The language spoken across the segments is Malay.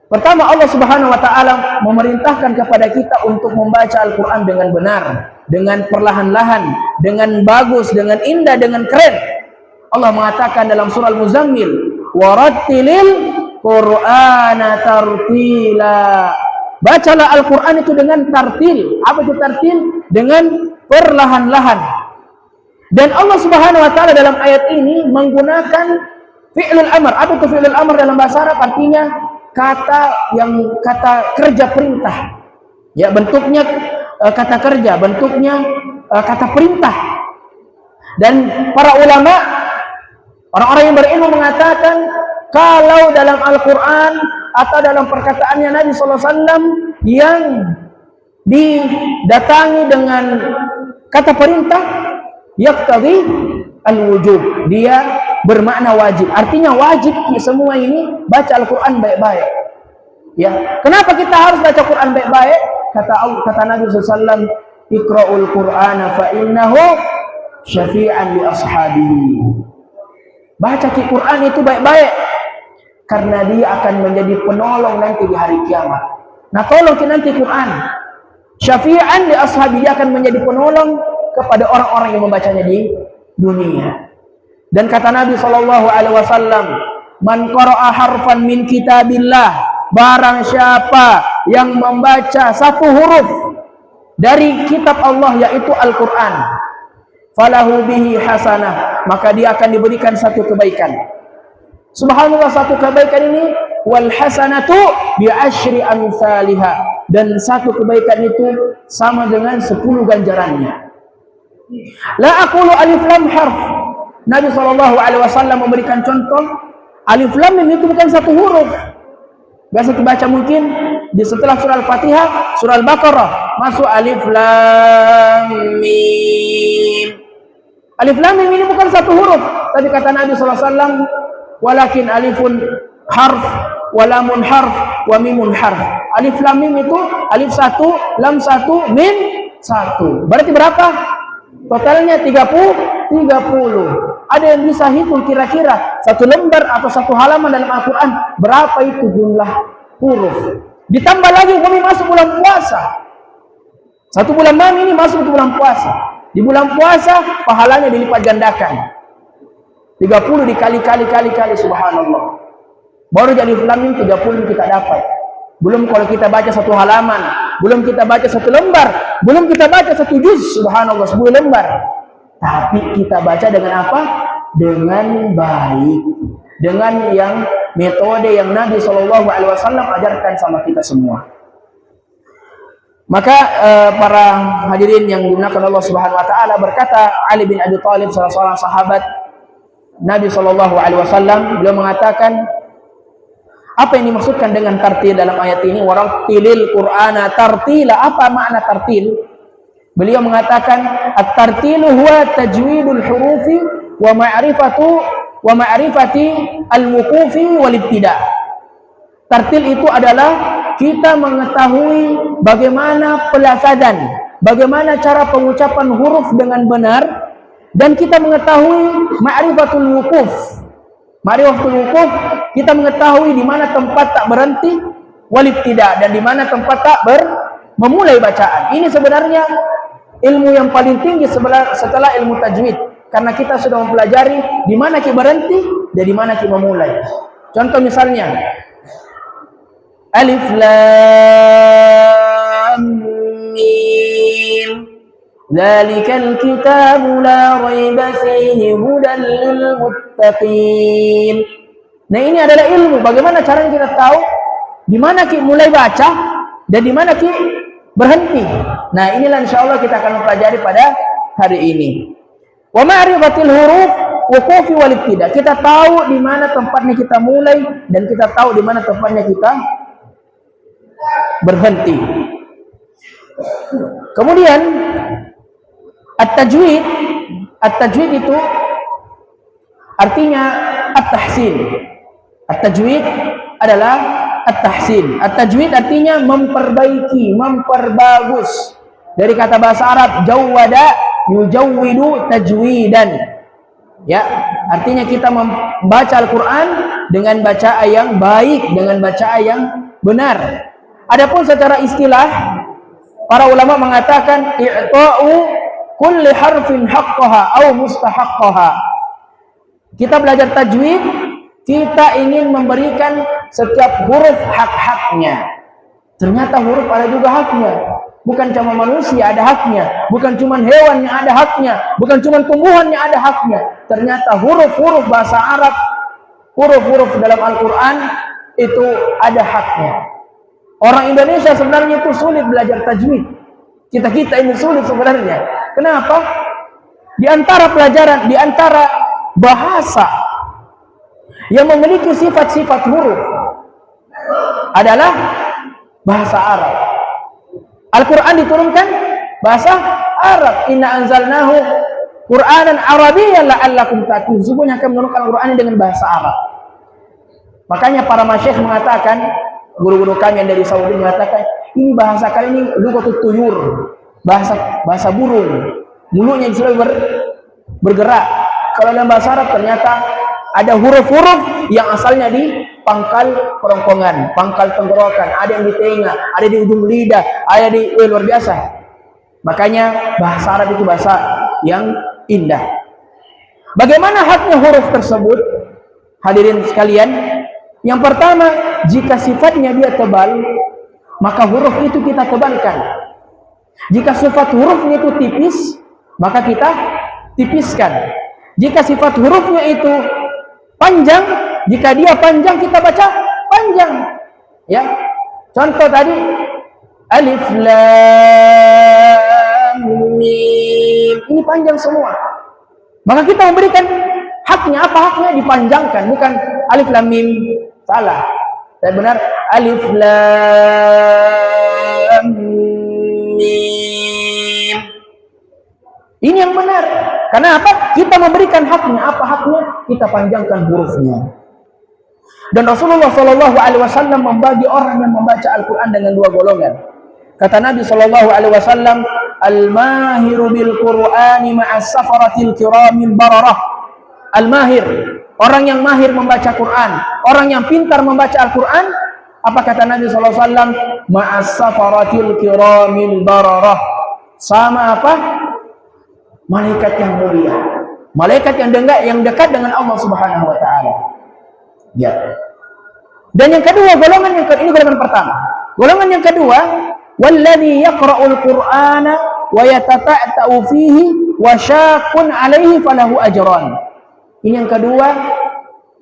Pertama, Allah Subhanahu wa taala memerintahkan kepada kita untuk membaca Al-Qur'an dengan benar, dengan perlahan-lahan, dengan bagus, dengan indah, dengan keren. Allah mengatakan dalam surah Al-Muzammil, "Warattilil Qur'ana tartila." Bacalah Al-Qur'an itu dengan tartil. Apa itu tartil? Dengan perlahan-lahan. Dan Allah Subhanahu wa taala dalam ayat ini menggunakan fi'lul amr. Apa itu fi'lul amr dalam bahasa Arab? Artinya kata kerja perintah. Ya, bentuknya kata kerja, bentuknya kata perintah. Dan para ulama, orang-orang yang berilmu mengatakan kalau dalam Al-Qur'an atau dalam perkataannya Nabi sallallahu alaihi wasallam yang didatangi dengan kata perintah, yaqtadi al-wujub, dia bermakna wajib. Artinya wajib semua ini baca Al-Quran baik-baik. Ya, kenapa kita harus baca Quran baik-baik? Kata Nabi SAW, "Iqra'ul Qur'ana fa innahu syafi'an li ashabihi." Baca Quran itu baik-baik karena dia akan menjadi penolong nanti di hari kiamat. Nah, tolong nanti Quran. Syafi'an li ashabihi, dia akan menjadi penolong kepada orang-orang yang membacanya di dunia. Dan kata Nabi SAW, "Man qara'a harfan min kitabillah," barang siapa yang membaca satu huruf dari kitab Allah, yaitu Al-Quran, "falahu bihi hasanah," maka dia akan diberikan satu kebaikan. Subhanallah, satu kebaikan ini, "wal hasanatu bi asyri amsalihha," dan satu kebaikan itu sama dengan 10 ganjarannya. La aqulu alif lam harf. Nabi SAW memberikan contoh, alif lam mim itu bukan satu huruf. Biasa dibaca mungkin di setelah surah Al-Fatihah, surah Al-Baqarah, masuk alif lam mim. Alif lam mim ini bukan satu huruf, tapi kata Nabi SAW, "Walakin alifun harf, walamun harf, wa mimun harf." Alif lam mim itu alif satu, lam satu, mim satu. Berarti berapa? Totalnya 30. Ada yang bisa hitung kira-kira satu lembar atau satu halaman dalam Al-Quran berapa itu jumlah huruf. Ditambah lagi kami masuk bulan puasa. Satu bulan Mami ini masuk ke bulan puasa. Di bulan puasa pahalanya dilipat gandakan. 30 dikali-kali, subhanallah. Baru jadi Islam 30 kita dapat. Belum kalau kita baca satu halaman, belum kita baca satu lembar, belum kita baca satu juz, subhanallah, 10 lembar. Tapi kita baca dengan apa? Dengan baik. Dengan yang metode yang Nabi SAW ajarkan sama kita semua. Maka para hadirin yang dimuliakan Allah Subhanahu wa taala, berkata Ali bin Abi Thalib, salah seorang sahabat Nabi SAW, beliau mengatakan, apa yang dimaksudkan dengan tartil dalam ayat ini? Warattilil Qur'ana tartila. Apa makna tartil? Beliau mengatakan, at-tartilu huwa tajwidul hurufi wa ma'rifati al-wuqufi wal ibtida'. Tartil itu adalah kita mengetahui bagaimana pelafazan, bagaimana cara pengucapan huruf dengan benar, dan kita mengetahui ma'rifatul wuquf. Ma'rifatul wuquf, kita mengetahui di mana tempat tak berhenti, wal ibtida', dan di mana tempat tak memulai bacaan. Ini sebenarnya ilmu yang paling tinggi setelah ilmu tajwid, karena kita sudah mempelajari di mana kita berhenti dan di mana kita memulai. Contoh misalnya alif lam mim, dzalikal kitabu la raiba fihi hudan lil muttaqin. Nah, ini adalah ilmu. Bagaimana caranya kita tahu di mana kita mulai baca dan di mana kita berhenti. Nah, inilah insyaallah kita akan mempelajari pada hari ini. Wa ma'rifatil huruf wuqufi wal ibtida'. Kita tahu di mana tempatnya kita mulai dan kita tahu di mana tempatnya kita berhenti. Kemudian at-tajwid. At-tajwid itu artinya at-tahsin. At-tajwid adalah at-tahsin. At-tajwid artinya memperbaiki, memperbagus. Dari kata bahasa Arab jawwada yujawwidu tajwidan. Ya, artinya kita membaca Al-Qur'an dengan bacaan yang baik, dengan bacaan yang benar. Adapun secara istilah, para ulama mengatakan i'ta'u kulli harfin haqqaha atau mustahaqqaha. Kita belajar tajwid, kita ingin memberikan setiap huruf hak-haknya. Ternyata huruf ada juga haknya. Bukan cuma manusia ada haknya, bukan cuma hewan yang ada haknya, bukan cuma tumbuhan yang ada haknya. Ternyata huruf-huruf bahasa Arab, huruf-huruf dalam Al-Quran itu ada haknya. Orang Indonesia sebenarnya itu sulit belajar tajwid. Kita ini sulit sebenarnya. Kenapa? Di antara pelajaran, di antara bahasa yang memiliki sifat-sifat huruf adalah bahasa Arab. Al-Quran diturunkan bahasa Arab. Inna anzalnahu Qur'anan Arabiyyan la'allakum ta'qilun. Sesungguhnya kami menurunkan Al-Quran dengan bahasa Arab. Makanya para masyayikh mengatakan, guru-guru kami yang dari Saudi mengatakan, ini bahasa kali ini lughatut tuyur, bahasa burung. Mulutnya selalu bergerak. Kalau dalam bahasa Arab ternyata ada huruf-huruf yang asalnya di pangkal kerongkongan, pangkal tenggorokan, ada yang di telinga, ada di ujung lidah, ada di luar biasa. Makanya bahasa Arab itu bahasa yang indah. Bagaimana haknya huruf tersebut? Hadirin sekalian, yang pertama, jika sifatnya dia tebal, maka huruf itu kita tebalkan. Jika sifat hurufnya itu tipis, maka kita tipiskan. Jika sifat hurufnya itu panjang, jika dia panjang kita baca panjang. Ya. Contoh tadi alif lam mim. Ini panjang semua. Maka kita memberikan haknya. Apa haknya? Dipanjangkan, bukan alif lam mim. Salah. Dan benar alif lam mim. Ini yang benar. Karena apa? Kita memberikan haknya. Apa haknya? Kita panjangkan hurufnya. Dan Rasulullah SAW membagi orang yang membaca Al-Quran dengan dua golongan. Kata Nabi SAW, Al-mahiru bil-Qur'ani ma'as safaratil kiramil bararah. Al-mahir, orang yang mahir membaca Quran, orang yang pintar membaca Al-Quran. Apa kata Nabi SAW? Ma'as safaratil kiramil bararah. Sama apa? Malaikat yang mulia, malaikat yang dekat dengan Allah Subhanahu wa taala. Ya. Dan yang kedua, golongan yang ini golongan pertama. Golongan yang kedua, walladzi yaqra'ul Qur'ana wa yatata'u fihi wa syaqun 'alaihi falahu ajran. Ini yang kedua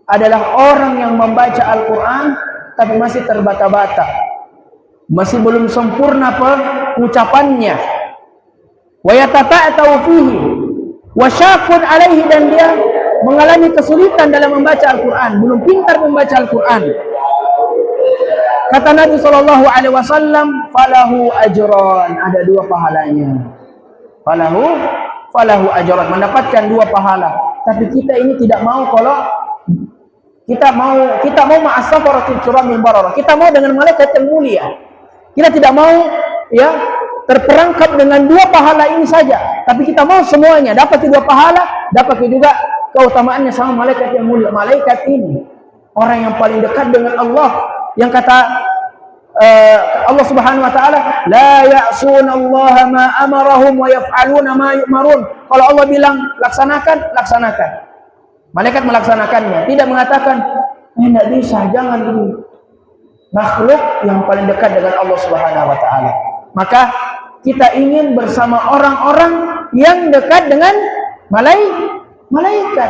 adalah orang yang membaca Al-Qur'an tapi masih terbata-bata. Masih belum sempurna pengucapannya. Wa yatata'u fihi wa syaqun 'alaihi, dan dia mengalami kesulitan dalam membaca Al-Quran, belum pintar membaca Al-Quran. Kata Nabi SAW, falahu ajran, ada dua pahalanya. Falahu ajran, mendapatkan dua pahala. Tapi kita ini tidak mau. Kalau kita mau ma'as-safaratil kiramil bararah, kita mau dengan malaikat yang mulia. Kita tidak mau ya terperangkap dengan dua pahala ini saja, tapi kita mau semuanya, dapat dua pahala, dapat juga keutamaannya sama malaikat yang mulia. Malaikat ini orang yang paling dekat dengan Allah, yang kata Allah Subhanahu wa taala, la ya'sunallaha ma amarahum wa yaf'aluna ma yu'marun. Kalau Allah bilang laksanakan, laksanakan. Malaikat melaksanakannya, tidak mengatakan tidak bisa, jangan ini. Makhluk yang paling dekat dengan Allah Subhanahu wa taala. Maka kita ingin bersama orang-orang yang dekat dengan malaikat.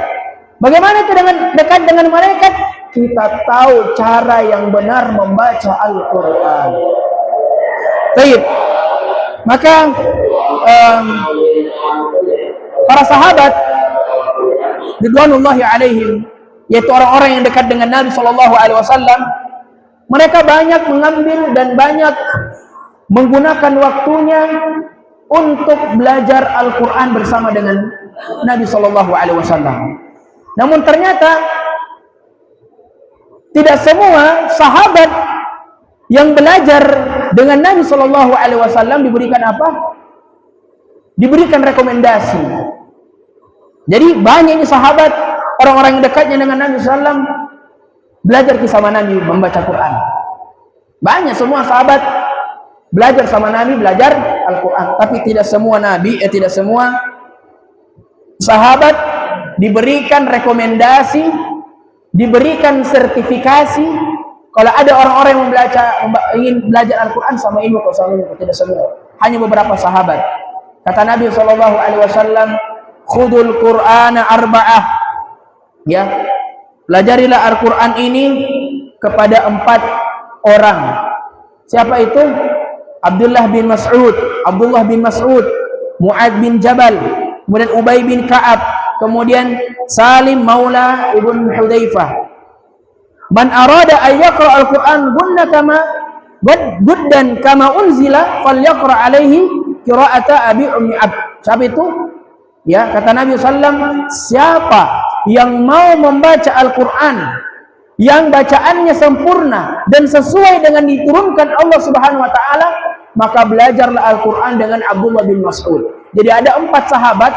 Bagaimana itu dengan dekat dengan malaikat? Kita tahu cara yang benar membaca Al-Quran. Baik. Maka para sahabat ridwanullahi alaihim, yaitu orang-orang yang dekat dengan Nabi SAW, mereka banyak mengambil dan banyak menggunakan waktunya untuk belajar Al-Quran bersama dengan Nabi SAW. Namun ternyata tidak semua sahabat yang belajar dengan Nabi SAW diberikan apa? Diberikan rekomendasi. Jadi banyak ini sahabat, orang-orang yang dekatnya dengan Nabi SAW, belajar kisah Nabi membaca Quran. Banyak semua sahabat belajar sama Nabi, belajar Al-Quran. Tapi tidak semua Nabi, tidak semua sahabat diberikan rekomendasi, diberikan sertifikasi. Kalau ada orang-orang yang ingin belajar Al-Quran sama ilmu, tidak semua. Hanya beberapa sahabat. Kata Nabi SAW, khudul Qur'ana arba'ah. Ya, pelajarilah Al-Quran ini kepada 4 orang. Siapa itu? Abdullah bin Mas'ud, Mu'ad bin Jabal, kemudian Ubay bin Ka'ab, kemudian Salim Maula Ibn Hudzaifah. Man arada an yaqra al-Qur'an guddan kama unzila falyaqra alaihi qira'ata Abi Ummi Abd. Siapa itu? Ya, kata Nabi sallallahu, siapa yang mau membaca Al-Qur'an yang bacaannya sempurna dan sesuai dengan diturunkan Allah Subhanahu wa taala, maka belajarlah Al-Qur'an dengan Abdullah bin Mas'ud. Jadi ada 4 sahabat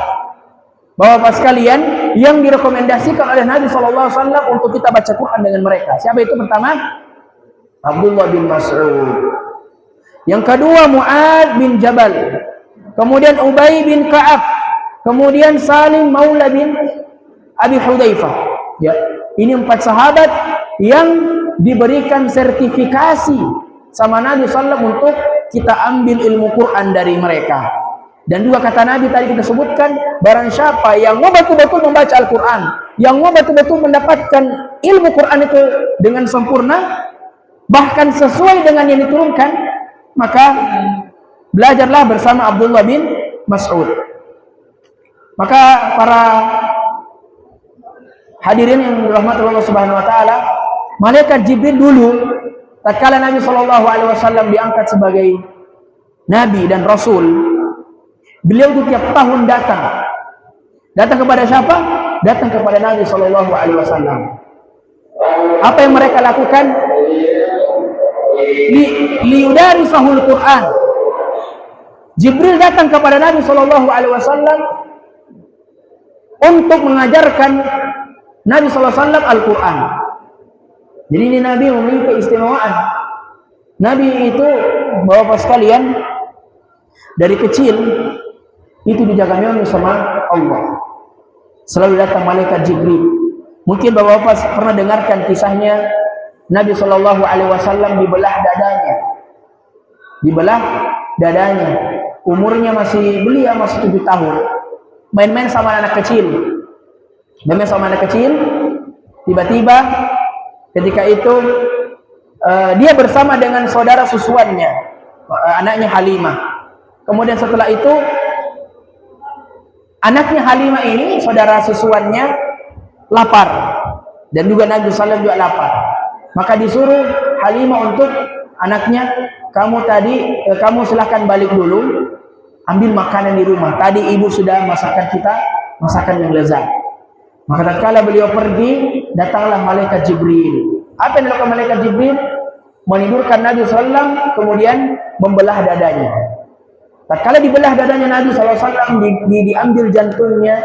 Bapak-bapak sekalian yang direkomendasikan oleh Nabi SAW untuk kita baca Quran dengan mereka. Siapa itu? Pertama, Abdullah bin Mas'ud. Yang kedua, Mu'ad bin Jabal. Kemudian Ubay bin Ka'ab. Kemudian Salim Maula bin Abi Hudzaifah. Ya, ini 4 sahabat yang diberikan sertifikasi sama Nabi SAW untuk kita ambil ilmu Quran dari mereka. Dan juga kata Nabi tadi kita sebutkan, barang siapa yang mau betul-betul membaca Al-Quran, yang mau betul-betul mendapatkan ilmu Quran itu dengan sempurna, bahkan sesuai dengan yang diturunkan, maka belajarlah bersama Abdullah bin Mas'ud. Maka para hadirin yang dirahmati Allah Subhanahu wa taala, malaikat Jibril dulu tatkala Nabi SAW diangkat sebagai nabi dan rasul, beliau itu tiap tahun datang kepada siapa? Datang kepada Nabi SAW. Apa yang mereka lakukan? Liyudarisahul Quran. Jibril datang kepada Nabi SAW untuk mengajarkan Nabi SAW Al-Quran. Jadi ini Nabi memiliki keistimewaan. Nabi itu, bapak sekalian, dari kecil itu dijaganya sama Allah. Selalu datang malaikat Jibril. Mungkin bapak-bapak pernah dengarkan kisahnya Nabi SAW dibelah dadanya. Dibelah dadanya. Umurnya beliau masih 7 tahun. Main-main sama anak kecil. Main-main sama anak kecil. Tiba-tiba ketika itu dia bersama dengan saudara susuannya, anaknya Halimah. Kemudian setelah itu anaknya Halimah ini, saudara susuannya, lapar. Dan juga Nabi SAW juga lapar. Maka disuruh Halimah untuk anaknya, kamu silahkan balik dulu, ambil makanan di rumah. Tadi ibu sudah masakkan kita masakan yang lezat. Maka tatkala beliau pergi, datanglah malaikat Jibril. Apa yang dilakukan malaikat Jibril? Menidurkan Nabi SAW, kemudian membelah dadanya. Tatkala dibelah dadanya Nabi SAW, diambil jantungnya,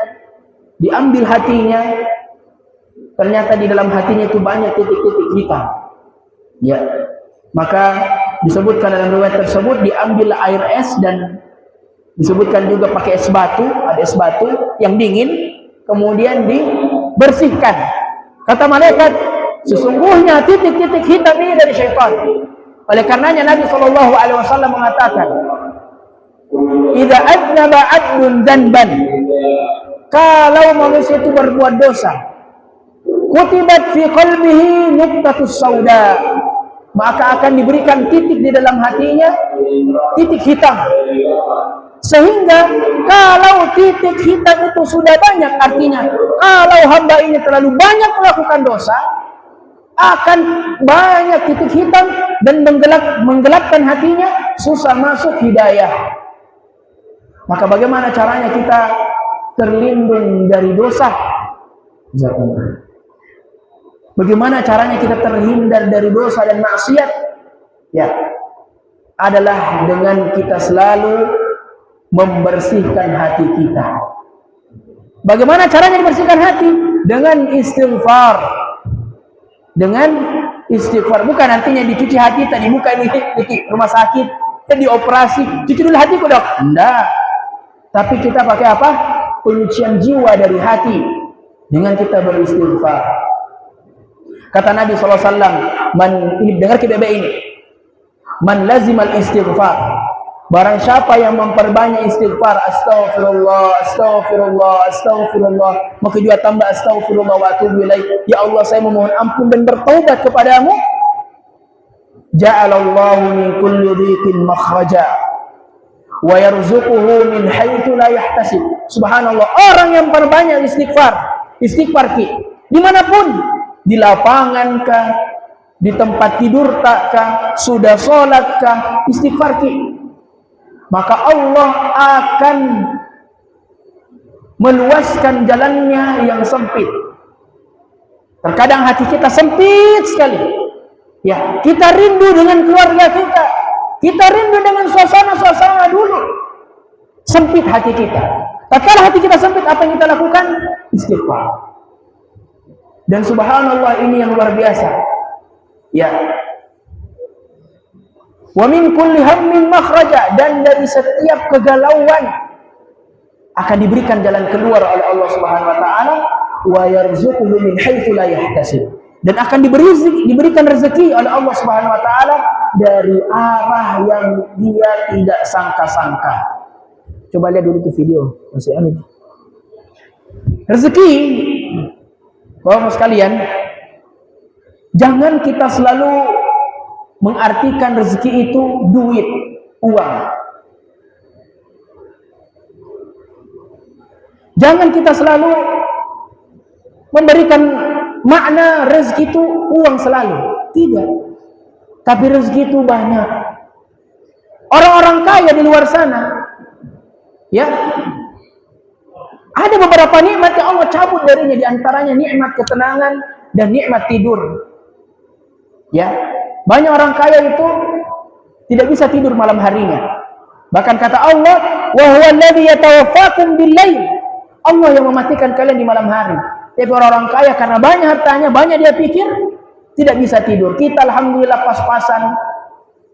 diambil hatinya, ternyata di dalam hatinya itu banyak titik-titik hitam. Ya, maka disebutkan dalam riwayat tersebut diambil air es dan disebutkan juga pakai es batu, ada es batu yang dingin, kemudian dibersihkan. Kata malaikat, sesungguhnya titik-titik hitam ini dari syaitan. Oleh karenanya Nabi SAW mengatakan, idza adnaba adlun dzanban, kalau manusia itu berbuat dosa, kutibat fi qalbihi nuqtatus sauda, maka akan diberikan titik di dalam hatinya, titik hitam. Sehingga kalau titik hitam itu sudah banyak, artinya kalau hamba ini terlalu banyak melakukan dosa, akan banyak titik hitam dan menggelapkan hatinya, susah masuk hidayah. Maka bagaimana caranya kita terlindung dari dosa? Bagaimana caranya kita terhindar dari dosa dan maksiat? Ya, adalah dengan kita selalu membersihkan hati kita. Bagaimana caranya membersihkan hati? Dengan istighfar. Dengan Istighfar bukan nantinya dicuci hati tadi, bukan di rumah sakit, dioperasi, cuci dulu hatiku dok. Enggak. Tapi kita pakai apa? Penyucian jiwa dari hati dengan kita beristighfar. Kata Nabi SAW, ini dengar kita ini, man lazimal istighfar, barang siapa yang memperbanyak istighfar, astaghfirullah, astaghfirullah, astaghfirullah, maka juga tambah astaghfirullah wa atubu ilaih, ya Allah saya memohon ampun dan bertaubat kepadamu, ja'alallahu min kulli dhiqin makhraja wa yarzuquhu min haitsu la yahtasib. Subhanallah, orang yang perbanyak istighfar ki, dimanapun, di lapangan kah, di tempat tidur tak kah, sudah sholat kah, istighfar ki, maka Allah akan meluaskan jalannya yang sempit. Terkadang hati kita sempit sekali, ya, kita rindu dengan keluarga kita rindu dengan suasana-suasana dulu, sempit hati kita. Tatkala hati kita sempit, apa yang kita lakukan? Istighfar. Dan subhanallah, ini yang luar biasa, ya. Wa min kulli hammin makhraja, dan dari setiap kegalauan akan diberikan jalan keluar oleh Allah Subhanahu wa taala, wa yarzuquhu min haitsu la yahtasib, dan akan diberikan rezeki oleh Allah Subhanahu wa taala dari arah yang dia tidak sangka-sangka. Coba lihat dulu ke video, masih aneh. Rezeki, Bapak sekalian, jangan kita selalu mengartikan rezeki itu duit, uang. Jangan kita selalu memberikan makna rezeki itu uang selalu. Tidak. Tapi rezeki itu banyak. Orang-orang kaya di luar sana, ya, ada beberapa nikmat yang Allah cabut darinya, di antaranya nikmat ketenangan dan nikmat tidur. Ya, banyak orang kaya itu tidak bisa tidur malam harinya. Bahkan kata Allah, wa huwa alladhi yatawaffakum bil-lail. Allah yang mematikan kalian di malam hari. Tapi orang-orang kaya karena banyak hartanya, banyak dia pikir, tidak bisa tidur. Kita alhamdulillah pas-pasan,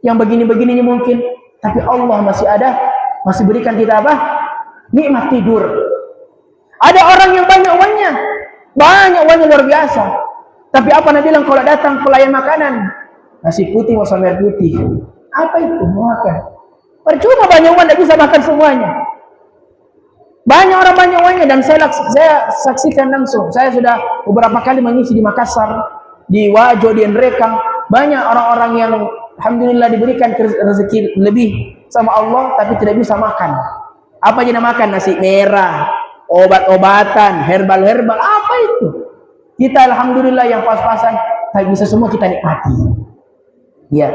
yang begini-begini mungkin, tapi Allah masih ada, masih berikan kita apa? Nikmat tidur. Ada orang yang banyak uangnya luar biasa. Tapi apa Nabi bilang kalau datang pelayan makanan, nasi putih sama air putih. Apa itu? Makan. Percuma banyak uang, tidak bisa makan semuanya. Banyak orang banyak uangnya, dan saya saksikan langsung. Saya sudah beberapa kali mengisi di Makassar, di Wajo, di Nrekang. Banyak orang-orang yang alhamdulillah diberikan rezeki lebih sama Allah, tapi tidak bisa makan. Apa jenis makan? Nasi merah, obat-obatan, herbal-herbal, apa itu? Kita alhamdulillah yang pas-pasan, tapi bisa semua kita nikmati. Ya,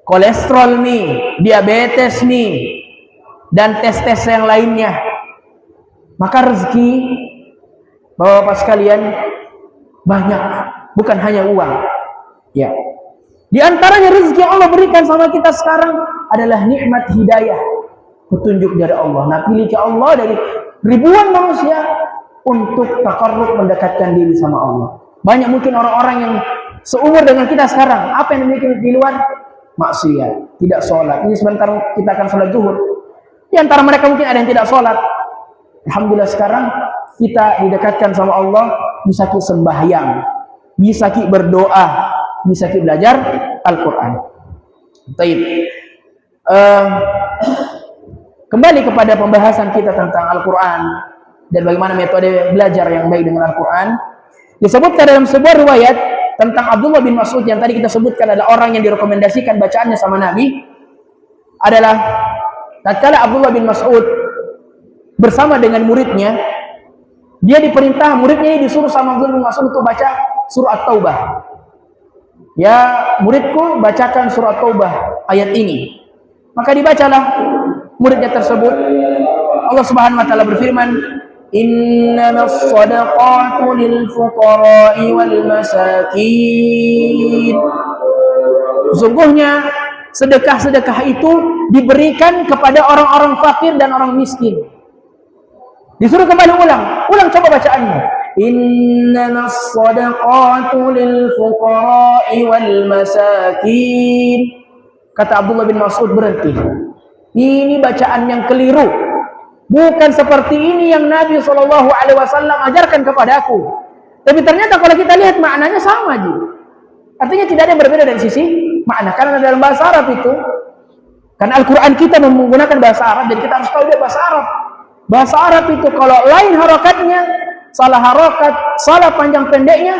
kolesterol nih, diabetes nih, dan tes-tes yang lainnya. Maka rezeki, Bapak-bapak sekalian, banyak, bukan hanya uang. Ya, di antaranya rezeki yang Allah berikan sama kita sekarang adalah nikmat hidayah, petunjuk dari Allah. Nah, pilih ke Allah dari ribuan manusia untuk takarrub, mendekatkan diri sama Allah. Banyak mungkin orang-orang yang seumur dengan kita sekarang, apa yang dimiliki di luar? Maksiat, tidak sholat. Ini sebentar kita akan sholat zuhur. Di antara mereka mungkin ada yang tidak sholat. Alhamdulillah sekarang kita didekatkan sama Allah, bisa kita sembahyang, bisa kita berdoa, bisa kita belajar Al-Quran. Baik. Kembali kepada pembahasan kita tentang Al-Quran dan bagaimana metode belajar yang baik dengan Al-Quran. Disebutkan dalam sebuah riwayat tentang Abdullah bin Mas'ud yang tadi kita sebutkan adalah orang yang direkomendasikan bacaannya sama Nabi. Adalah tatkala Abdullah bin Mas'ud bersama dengan muridnya, dia diperintah, muridnya ini disuruh sama Abdullah bin Mas'ud untuk baca surah At-Taubah. Ya, muridku bacakan surah At-Taubah ayat ini. Maka dibacalah muridnya tersebut. Allah Subhanahu wa taala berfirman, "Innamas shadaqatu lil fuqara'i wal masakin." Sesungguhnya sedekah-sedekah itu diberikan kepada orang-orang fakir dan orang miskin. Disuruh kembali ulang coba bacaannya. innamas shadaqatu lil fuqara'i wal masakin. Kata Abdullah bin Mas'ud, berhenti. Ini bacaan yang keliru. Bukan seperti ini yang Nabi SAW ajarkan kepadaku. Tapi ternyata kalau kita lihat maknanya sama aja. Artinya tidak ada yang berbeda dari sisi makna. Karena dalam bahasa Arab itu, kan Al-Quran kita menggunakan bahasa Arab, jadi kita harus tahu dia bahasa Arab. Bahasa Arab itu kalau lain harokatnya, salah harokat, salah panjang pendeknya,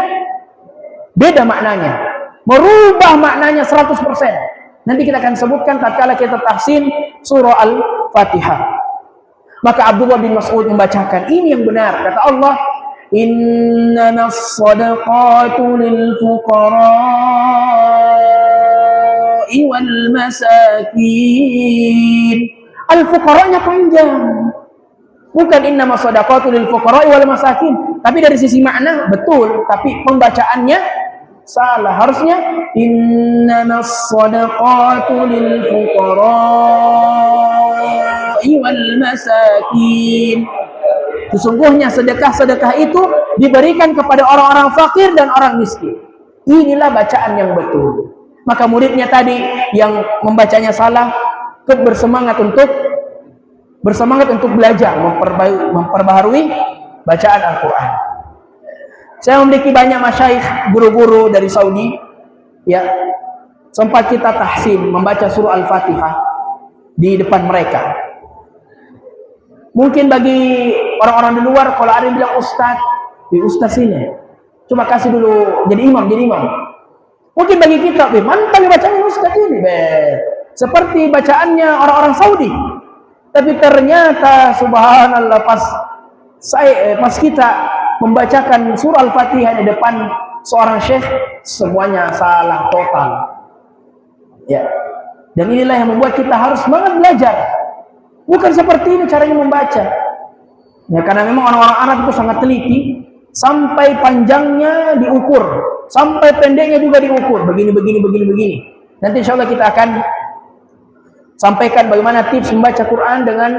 beda maknanya. Merubah maknanya 100%. Nanti kita akan sebutkan tatkala kita tahsin surah Al-Fatihah. Maka Abdullah bin Mas'ud membacakan ini yang benar. Kata Allah, innamas shadaqatu lil fuqara'i wal masakin. Al-fuqara'nya panjang. Bukan innamas shadaqatu lil fuqara'i wal masakin. Tapi dari sisi makna betul, tapi pembacaannya salah. Harusnya innamas shadaqatu lil fuqara'i wal masakin. Sesungguhnya sedekah-sedekah itu diberikan kepada orang-orang fakir dan orang miskin. Inilah bacaan yang betul. Maka muridnya tadi yang membacanya salah, bersemangat untuk belajar, memperbaharui bacaan Al-Quran. Saya memiliki banyak masyayikh, guru-guru dari Saudi, ya, sempat kita tahsin membaca surah Al-Fatihah di depan mereka. Mungkin bagi orang-orang di luar, kalau ada yang bilang ustaz ini, coba kasih dulu jadi imam. Mungkin bagi kita, mantap bacaan ustaz ini, seperti bacaannya orang-orang Saudi. Tapi ternyata subhanallah pas kita membacakan surah Al-Fatihah di depan seorang syekh, semuanya salah total. Ya. Dan inilah yang membuat kita harus semangat belajar. Bukan seperti ini caranya membaca. Ya, karena memang orang-orang Arab itu sangat teliti, sampai panjangnya diukur, sampai pendeknya juga diukur. Begini. Nanti insya Allah kita akan sampaikan bagaimana tips membaca Quran dengan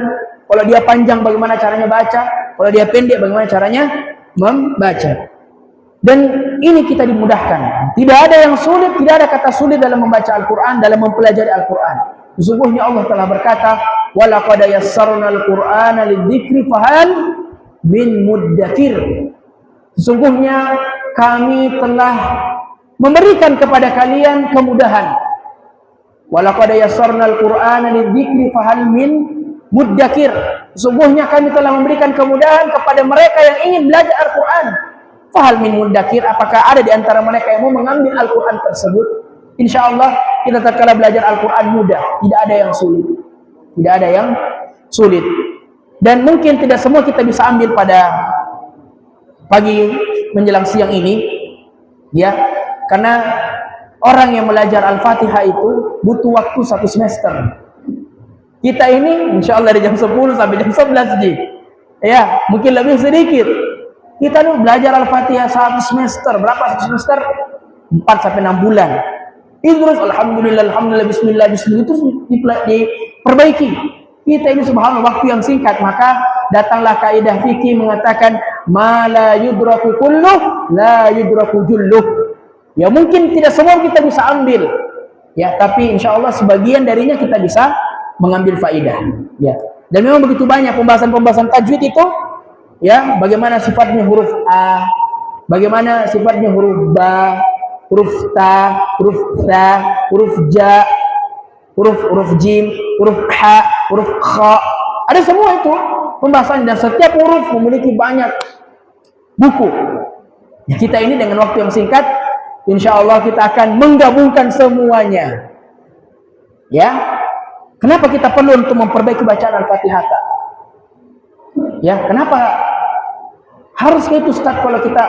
kalau dia panjang bagaimana caranya baca, kalau dia pendek bagaimana caranya membaca. Dan ini kita dimudahkan. Tidak ada yang sulit, tidak ada kata sulit dalam membaca Al-Quran, dalam mempelajari Al-Quran. Sesungguhnya Allah telah berkata, وَلَقَدْ يَسَّرْنَا الْقُرْآنَ لِلذِّكْرِ فَهَلْ مِنْ مُدَّكِرٍ. Sesungguhnya kami telah memberikan kepada kalian kemudahan. وَلَقَدْ يَسَّرْنَا الْقُرْآنَ لِلذِّكْرِ فَهَلْ مِنْ مُدَّكِرٍ. Sesungguhnya kami telah memberikan kemudahan kepada mereka yang ingin belajar Al-Quran. Fahal min muddakir, apakah ada di antara mereka yang mau mengambil Al-Quran tersebut? Insya Allah kita tatkala belajar Al-Quran mudah, tidak ada yang sulit. Tidak ada yang sulit. Dan mungkin tidak semua kita bisa ambil pada pagi menjelang siang ini, ya, karena orang yang belajar Al-Fatihah itu butuh waktu 1 semester. Kita ini insya Allah dari jam 10 sampai jam 11 ji. Ya, mungkin lebih sedikit. Kita dulu belajar Al-Fatihah 1 semester. Berapa 1 semester? 4 sampai 6 bulan. Itu terus alhamdulillah, bismillah, terus diperbaiki. Kita ini subhanallah waktu yang singkat, maka datanglah kaidah fikih mengatakan ma la yudraku kulluh la yudraku julluh. Ya mungkin tidak semua kita bisa ambil. Ya, tapi insya Allah sebagian darinya kita bisa mengambil faidah. Ya. Dan memang begitu banyak pembahasan tajwid itu. Ya, bagaimana sifatnya huruf A, bagaimana sifatnya huruf Ba, huruf Ta, huruf Tha, huruf Ja, huruf Jim, huruf Ha, huruf Kha. Ada semua itu pembahasan, dan setiap huruf memiliki banyak buku. Ya, kita ini dengan waktu yang singkat, insya Allah kita akan menggabungkan semuanya. Ya, kenapa kita perlu untuk memperbaiki bacaan Al-Fatihah? Ya, kenapa harus itu Ustaz kalau kita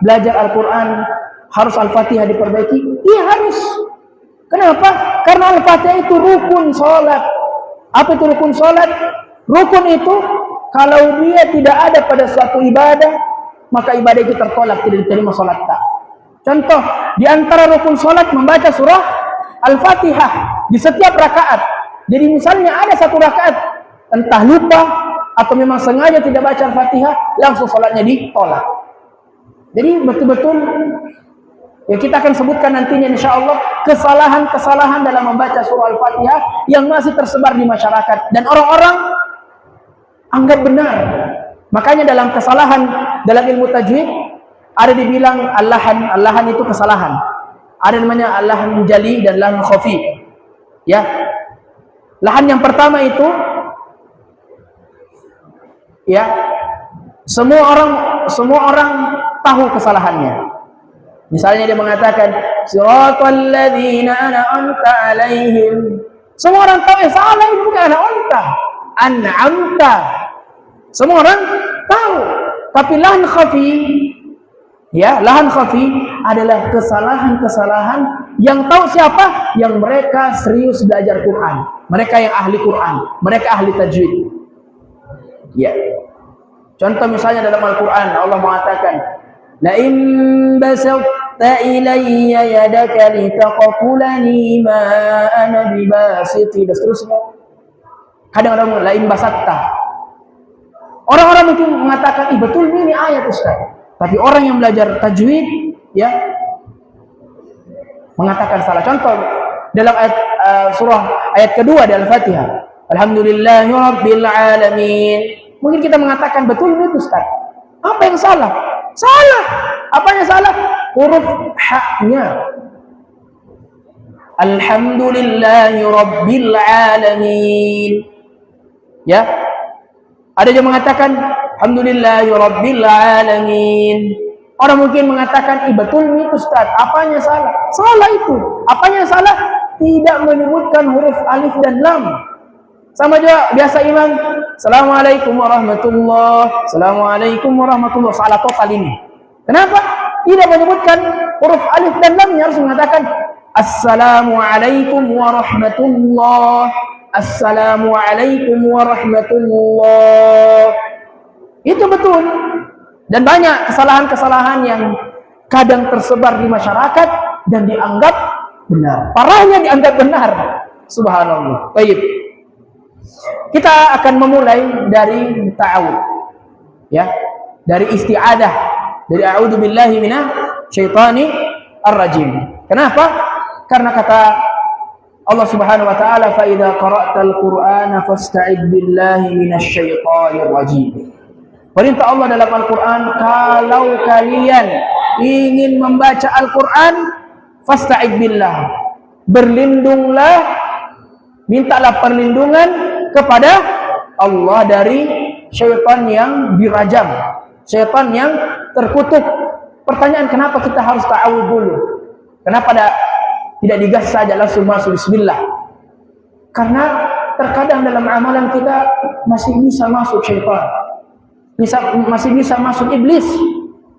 belajar Al-Quran harus Al-Fatihah diperbaiki? Iya harus. Kenapa? Karena Al-Fatihah itu rukun sholat. Apa itu rukun sholat? Rukun itu kalau dia tidak ada pada suatu ibadah, maka ibadah itu tertolak, tidak diterima sholat tak. Contoh, di antara rukun sholat membaca surah Al-Fatihah di setiap rakaat. Jadi misalnya ada 1 rakaat, entah lupa atau memang sengaja tidak baca Al-Fatihah, langsung sholatnya ditolak. Jadi betul-betul ya kita akan sebutkan nantinya insyaallah kesalahan-kesalahan dalam membaca surah Al-Fatihah yang masih tersebar di masyarakat dan orang-orang anggap benar. Makanya dalam kesalahan dalam ilmu tajwid ada dibilang al-lahan itu kesalahan. Ada namanya al-lahan jali dan lahan khafi. Ya. Lahan yang pertama itu ya semua orang tahu kesalahannya. Misalnya dia mengatakan siratal ladzina an'amta 'alaihim. Semua orang tahu salah itu bukan an'amta. Semua orang tahu. Tapi lahan khafi, ya, lahan khafi adalah kesalahan-kesalahan yang tahu siapa? Yang mereka serius belajar Quran. Mereka yang ahli Quran, mereka ahli tajwid. Ya. Contoh misalnya dalam Al-Quran Allah mengatakan la in basatta ilayya yadaka litaqtulani ma ana bibasiti, dan seterusnya. Kadang-kadang la in basatta. Orang-orang mungkin mengatakan, betul ini ayat Ustaz. Tapi orang yang belajar tajwid ya mengatakan salah. Contoh dalam ayat kedua di Al-Fatihah. Alhamdulillahirabbil alamin. Mungkin kita mengatakan betul itu Ustaz. Apa yang salah? Salah. Apa yang salah? Huruf ha-nya. Alhamdulillahirabbil alamin. Ya. Ada yang mengatakan alhamdulillahirabbil alamin. Orang mungkin mengatakan, betul itu Ustaz. Apanya salah? Salah itu. Apanya salah? Tidak menyebutkan huruf alif dan lam. Sama juga biasa imam, Assalamualaikum warahmatullahi, Assalamualaikum warahmatullahi, salah total ini. Kenapa? Tidak menyebutkan huruf alif dan lam, harus mengatakan Assalamualaikum warahmatullahi, Assalamualaikum warahmatullahi. Itu betul. Dan banyak kesalahan-kesalahan yang kadang tersebar di masyarakat dan dianggap benar. Parahnya dianggap benar. Subhanallah. Baik. Kita akan memulai dari ta'awud. Ya, dari isti'adah, dari a'udzubillahi minasyaitonir rajim. Kenapa? Karena kata Allah Subhanahu wa taala, "Fa idza qara'tal Qur'ana fasta'id billahi minasyaitonir rajim." Perintah Allah dalam Al-Qur'an, kalau kalian ingin membaca Al-Qur'an, fasta'id billah. Berlindunglah, mintalah perlindungan kepada Allah dari syaitan yang dirajam, syaitan yang terkutuk. Pertanyaan, kenapa kita harus ta'awud dulu? Kenapa tidak digas saja langsung masuk bismillah? Karena terkadang dalam amalan kita masih bisa masuk syaitan, masih bisa masuk iblis,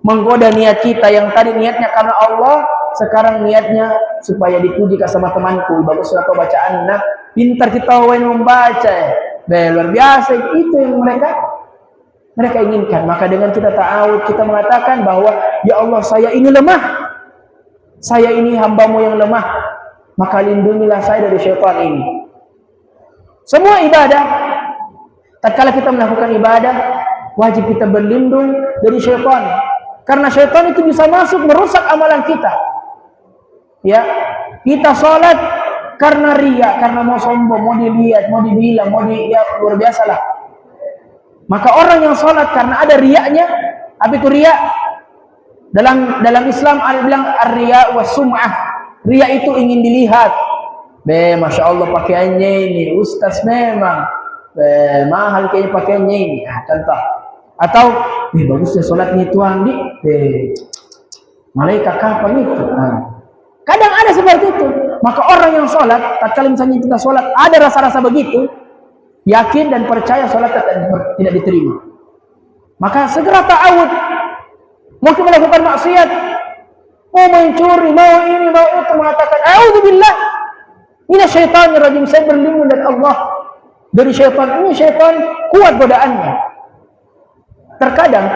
menggoda niat kita yang tadi niatnya karena Allah, sekarang niatnya supaya dipuji sama temanku, bagus atau bacaan, nah pintar kita membaca, luar biasa. Itu yang mereka inginkan. Maka dengan kita ta'awud, kita mengatakan bahwa ya Allah, saya ini lemah, saya ini hambamu yang lemah, maka lindungilah saya dari syaitan ini. Semua ibadah, tatkala kita melakukan ibadah, wajib kita berlindung dari syaitan, karena syaitan itu bisa masuk merusak amalan kita. Ya, kita sholat karena riya, karena mau sombong, mau dilihat, mau dibilang, ya luar biasa lah. Maka orang yang sholat karena ada riyanya, apa itu riya? Dalam Islam ada bilang ar-riya wa sum'ah. Riya itu ingin dilihat. Masya Allah pakaiannya ini, ustaz memang mahal kayaknya pakaiannya ini. Contoh. Atau, bagusnya sholatnya tuan di, malaikat kapan itu? Kadang ada seperti itu. Maka orang yang sholat, tatkala misalnya kita sholat, ada rasa-rasa begitu, yakin dan percaya sholat tidak diterima. Maka segera ta'awud. Mungkin melakukan maksiat, mau mencuri, mau ini, mau itu, mengatakan a'udzubillah minasyaitonir rajim, saya berlindung dari Allah dari syaitan. Ini syaitan kuat godaannya. Terkadang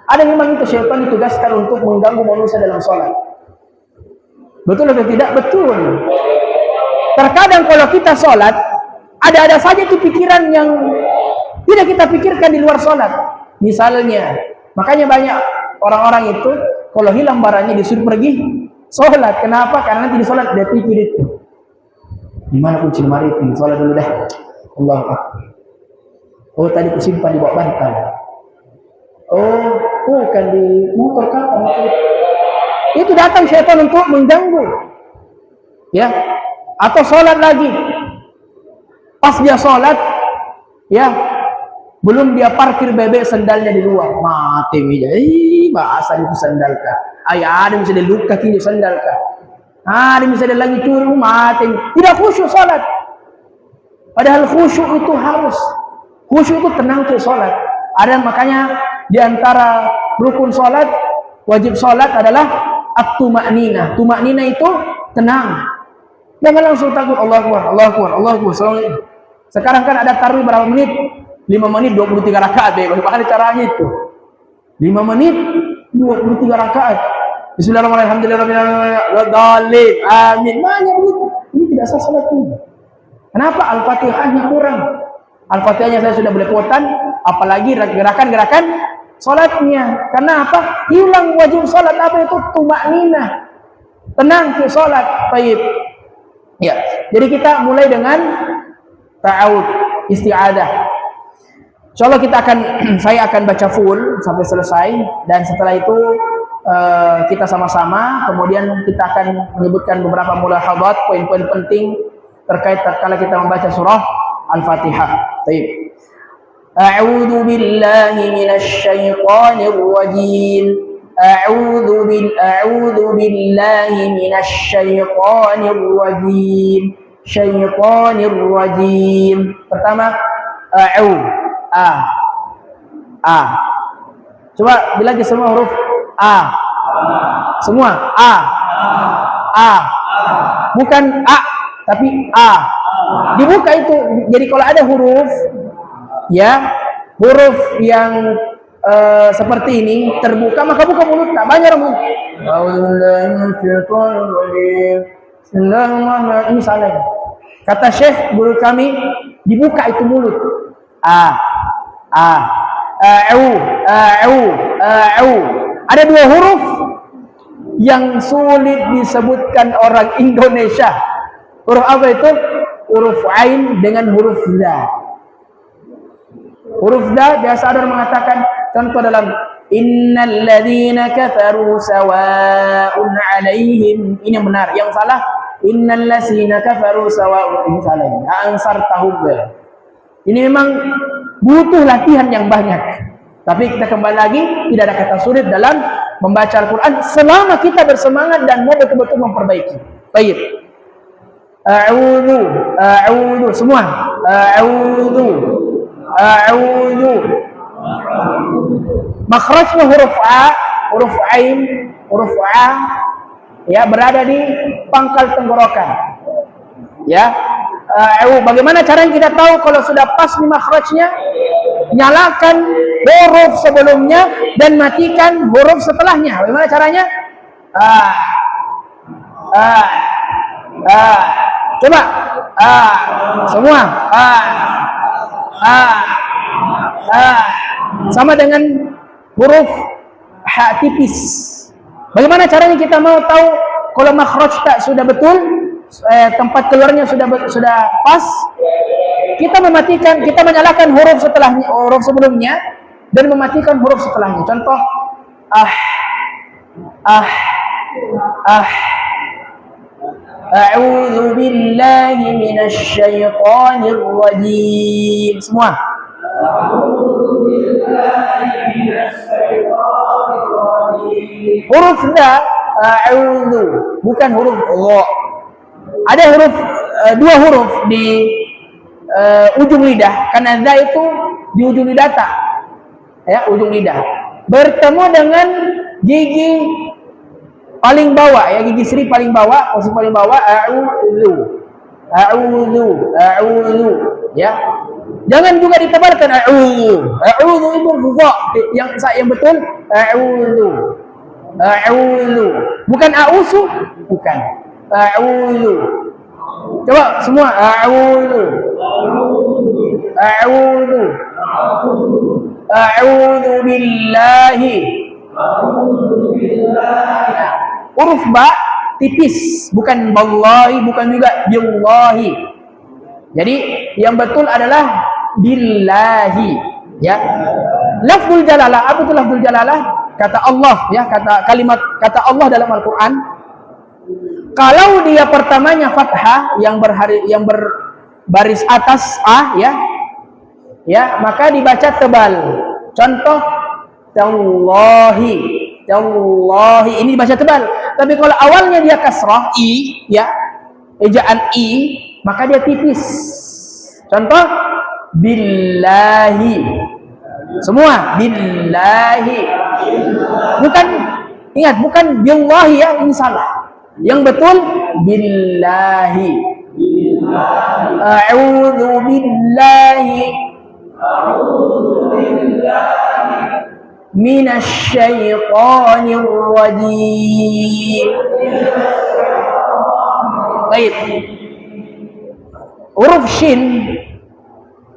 ada memang itu syaitan ditugaskan untuk mengganggu manusia dalam sholat. Betul atau tidak? Betul. Terkadang kalau kita sholat, ada saja itu pikiran yang tidak kita pikirkan di luar sholat. Misalnya, makanya banyak orang-orang itu kalau hilang barangnya disuruh pergi sholat. Kenapa? Karena nanti di sholat dia pikir itu. Di mana kunci lemari itu? Sholat dulu deh. Allahu Akbar. Oh tadi kusimpan di bawah bantal. Oh bukan di motor kapan? Itu datang syaitan untuk mengganggu. Ya. Atau sholat lagi. Pas dia sholat, ya belum dia parkir bebek sendalnya di luar. Mati dia. Bahasa itu sandal kah? Ayah ada misalnya luka kini sandal kah? Ada misalnya lagi curi mati. Tidak khusyuk sholat. Padahal khusyuk itu harus. Khusyuk itu tenang ke sholat. Ada makanya di antara rukun sholat, wajib sholat adalah at-tuma'ninah. Tuma'ninah itu tenang. Jangan langsung takut Allahu Akbar, Allahu Akbar, Allahu Akbar. Sekarang kan ada tarawih berapa menit? 5 menit 23 rakaat. Bagaimana caranya itu? 5 menit 23 rakaat. Bismillahirrahmanirrahim. Alhamdulillahirrahmanirrahim. Amin. Banyak begitu. Ini tidak sah salat ini. Kenapa? Al-Fatihahnya kurang. Al-Fatihahnya saya sudah belepotan, apalagi gerakan-gerakan salatnya. Karena apa? Hilang wajib salat. Apa itu? Tumakninah. Tenang ke salat. Baik. Ya. Jadi kita mulai dengan ta'awud, isti'adah. Insyaallah saya akan baca full sampai selesai, dan setelah itu kita sama-sama kemudian kita akan menyebutkan beberapa mulahadhat, poin-poin penting terkait tatkala kita membaca surah Al-Fatihah. Baik. A'udzu billahi minasy syaithanir rajim. A'udzu billahi minasy syaithanir rajim. Syaitanir rajim. Pertama, A. Coba bilang ke semua huruf A. Semua A. Bukan A, tapi A. Dibuka itu. Jadi kalau ada huruf, ya, huruf yang seperti ini terbuka, maka buka mulut. Tak banyak mulut. Ini salah. Kata Syekh guru kami, dibuka itu mulut. Ada 2 huruf yang sulit disebutkan orang Indonesia. Huruf apa itu? Huruf Ain dengan huruf Za. Huruf Za biasa ada mengatakan, contoh dalam Innal ladzina kafaru sawa'un 'alaihim. Ini yang benar. Yang salah Innal ladzina kafaru sawa'un. Ini salah. Ansartahum. Ini memang butuh latihan yang banyak. Tapi kita kembali lagi, tidak ada kata sulit dalam membaca Al-Quran selama kita bersemangat dan mau betul-betul memperbaiki. Baik. A'udzu. Semua. A'udzu. Makhrajnya huruf A, huruf Ain, huruf A, ya, berada di pangkal tenggorokan. Ya. Bagaimana caranya kita tahu kalau sudah pas di makhrajnya? Nyalakan huruf sebelumnya dan matikan huruf setelahnya. Bagaimana caranya? Coba. Semua. Sama dengan huruf ha tipis. Bagaimana caranya kita mau tahu kalau makhraj tak sudah betul, tempat keluarnya sudah pas? Kita menyalakan huruf setelahnya, huruf sebelumnya, dan mematikan huruf setelahnya. Contoh, A'udzu billahi minasy syaithanir rajim. Semua. Huruf Za, a'udzu, bukan huruf Gha. Ada huruf 2 huruf di ujung lidah, karena Za itu di ujung lidah tak, ya, ujung lidah bertemu dengan gigi paling bawah, ya, gigi seri paling bawah, posisi paling bawah. A'udzu, ya. Jangan juga ditebalkan a'udzu itu Za, yang betul a'udzu, bukan a'usu, bukan a'udzu. Coba semua a'udzu billahi Huruf ba tipis, bukan wallahi, bukan juga billahi. Jadi yang betul adalah billahi, ya. Lafzul jalalah, apa itu lafzul jalalah? Kata Allah, ya, kata Allah dalam Al-Qur'an. Kalau dia pertamanya fathah yang berbaris atas ya, maka dibaca tebal. Contoh tallahi, tallahi, ini dibaca tebal. Tapi kalau awalnya dia kasrah ya, ejaan maka dia tipis. Contoh billahi. Semua billahi. Ingat, bukan billahi, ya, ini salah. Yang betul billahi. A'udzu billahi minasyaitonir rajim. Baik. Huruf shin.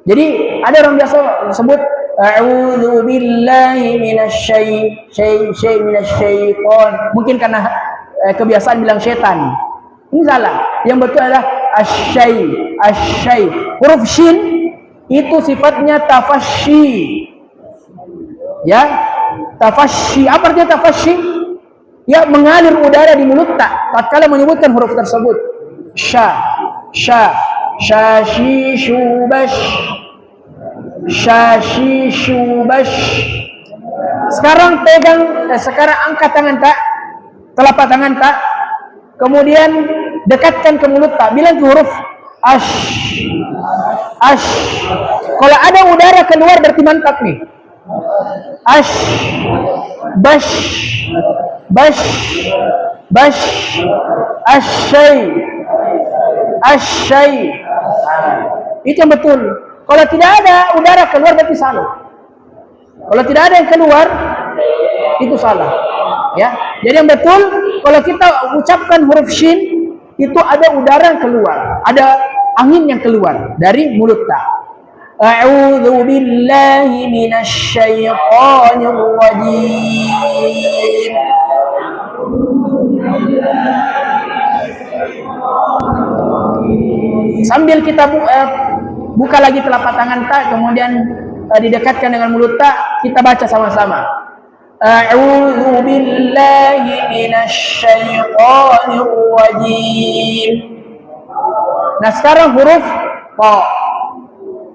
Jadi ada orang biasa sebut a'udzu billahi minasyaiton. Mungkin karena kebiasaan bilang setan. Ini salah. Yang betul adalah asyai. Huruf shin itu sifatnya tafasyi. Ya, tafasyi. Apa artinya tafasyi? Ya, mengalir udara di mulut tatkala menyebutkan huruf tersebut. Syashi syubash. Sekarang angkat tangan telapak tangan kemudian dekatkan ke mulut bilang ke huruf ash. Kalau ada udara keluar berarti mantap nih. Ash, bash, asyai. Itu yang betul. Kalau tidak ada udara keluar berarti salah. Kalau tidak ada yang keluar itu salah. Ya. Jadi yang betul kalau kita ucapkan huruf shin itu ada udara yang keluar, ada angin yang keluar dari mulut A'udzu billahi minasyaitonir rajim. Sambil kita buka lagi telapak tangan kemudian didekatkan dengan mulut kita baca sama-sama. A'udzu billahi minasyaitonir rajim. Nah, sekarang huruf ta.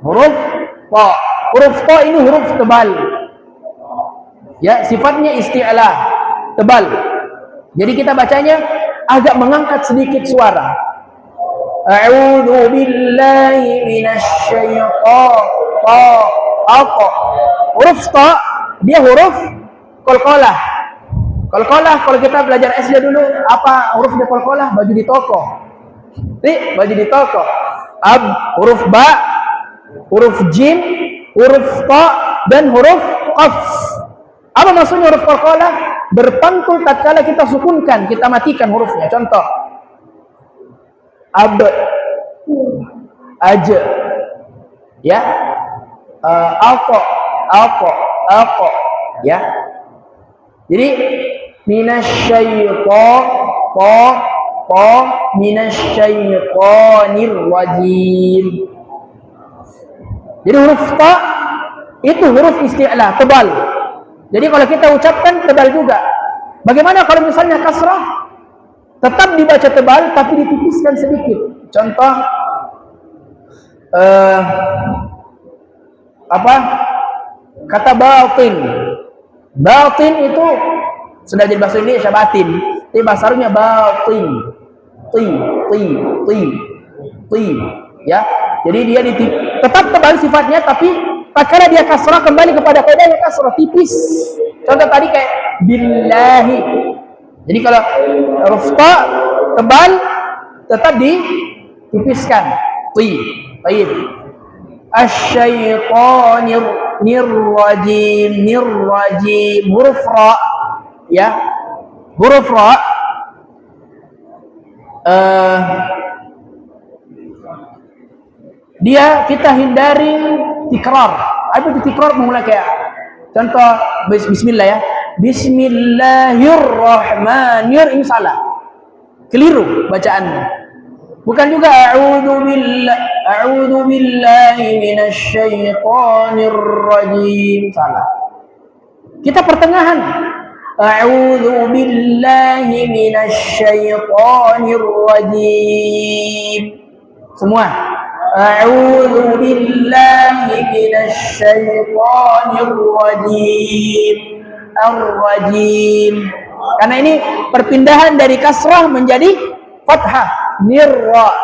Huruf ta ini huruf tebal. Ya, sifatnya isti'la, tebal. Jadi kita bacanya agak mengangkat sedikit suara. A'udzu billahi minasyaitonir. Huruf ta dia huruf qalqalah. Qalqalah kalau kita belajar SD dulu, apa huruf dia qalqalah? Baju di toko. Baju di toko. Huruf ba, huruf jim, huruf ta dan huruf qaf. Apa maksudnya huruf qalqalah? Berpantul tatkala kita sukunkan, kita matikan hurufnya. Contoh aj, ya, alqa, ya. Jadi minasyaitonir rajim. Jadi huruf ta itu huruf isti'la, tebal. Jadi kalau kita ucapkan tebal juga. Bagaimana kalau misalnya kasrah? Tetap dibaca tebal tapi ditipiskan sedikit. Contoh kata batin. Batin itu sudah jadi bahasa Indonesia batin. Tapi bahasa Arabnya batin. Ti. Ya. Jadi dia tetap tebal sifatnya tapi tatkala dia kasrah kembali kepada kaidahnya kasrah tipis. Contoh tadi kayak billahi. Jadi kalau huruf ta tebal tetap ditipiskan. Baik. Asyaitonir rajim. Huruf ra, ya. Huruf ra dia kita hindari tikrar. Apa itu tikrar? Mulai kayak contoh bismillah, ya. Bismillahirrahmanirrahim. Ini salah. Keliru bacaannya. Bukan juga a'udzu billahi minasyaitonir rajim. Salah. Kita pertengahan. A'udzu billahi minasyaitonir rajim. Semua. A'udzu billahi minasyaitonir rajim. Ar-rajim. Karena ini perpindahan dari kasrah menjadi fathah. Nirrah,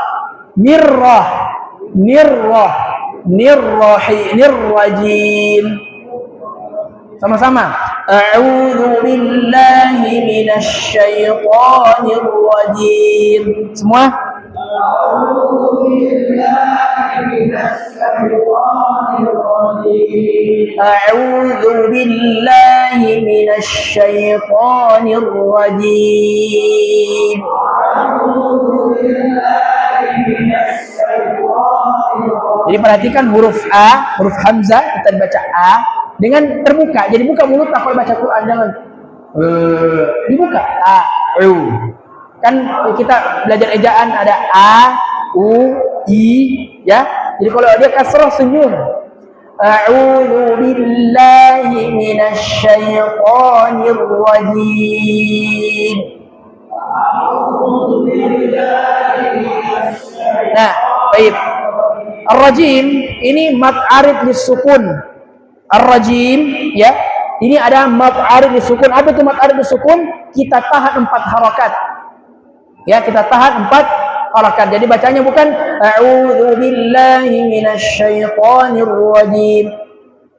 nirrajim. Sama-sama. A'udzu billahi minasyaitonir rajim. Semua. A'udzu billahi minasyaitonir rajim. A'udzu billahi minasyaitonir rajim. Jadi perhatikan huruf A, huruf Hamzah kita baca A dengan terbuka. Jadi buka mulut kalau baca Quran, jangan dibuka. A, U. Kan kita belajar ejaan ada A, U, I, ya. Jadi kalau dia kasrah senyum. A'udzu billahi minasyaitonir rajim. Nah, baik. Ar-rajim ini mad arid lisukun. Ar-rajim, ya. Ini ada mad arid lisukun. Apa itu mad arid lisukun? Kita tahan 4 harakat. Ya, kita tahan 4 harakat. Jadi bacanya bukan a'udzu billahi minasyaitonir rajim,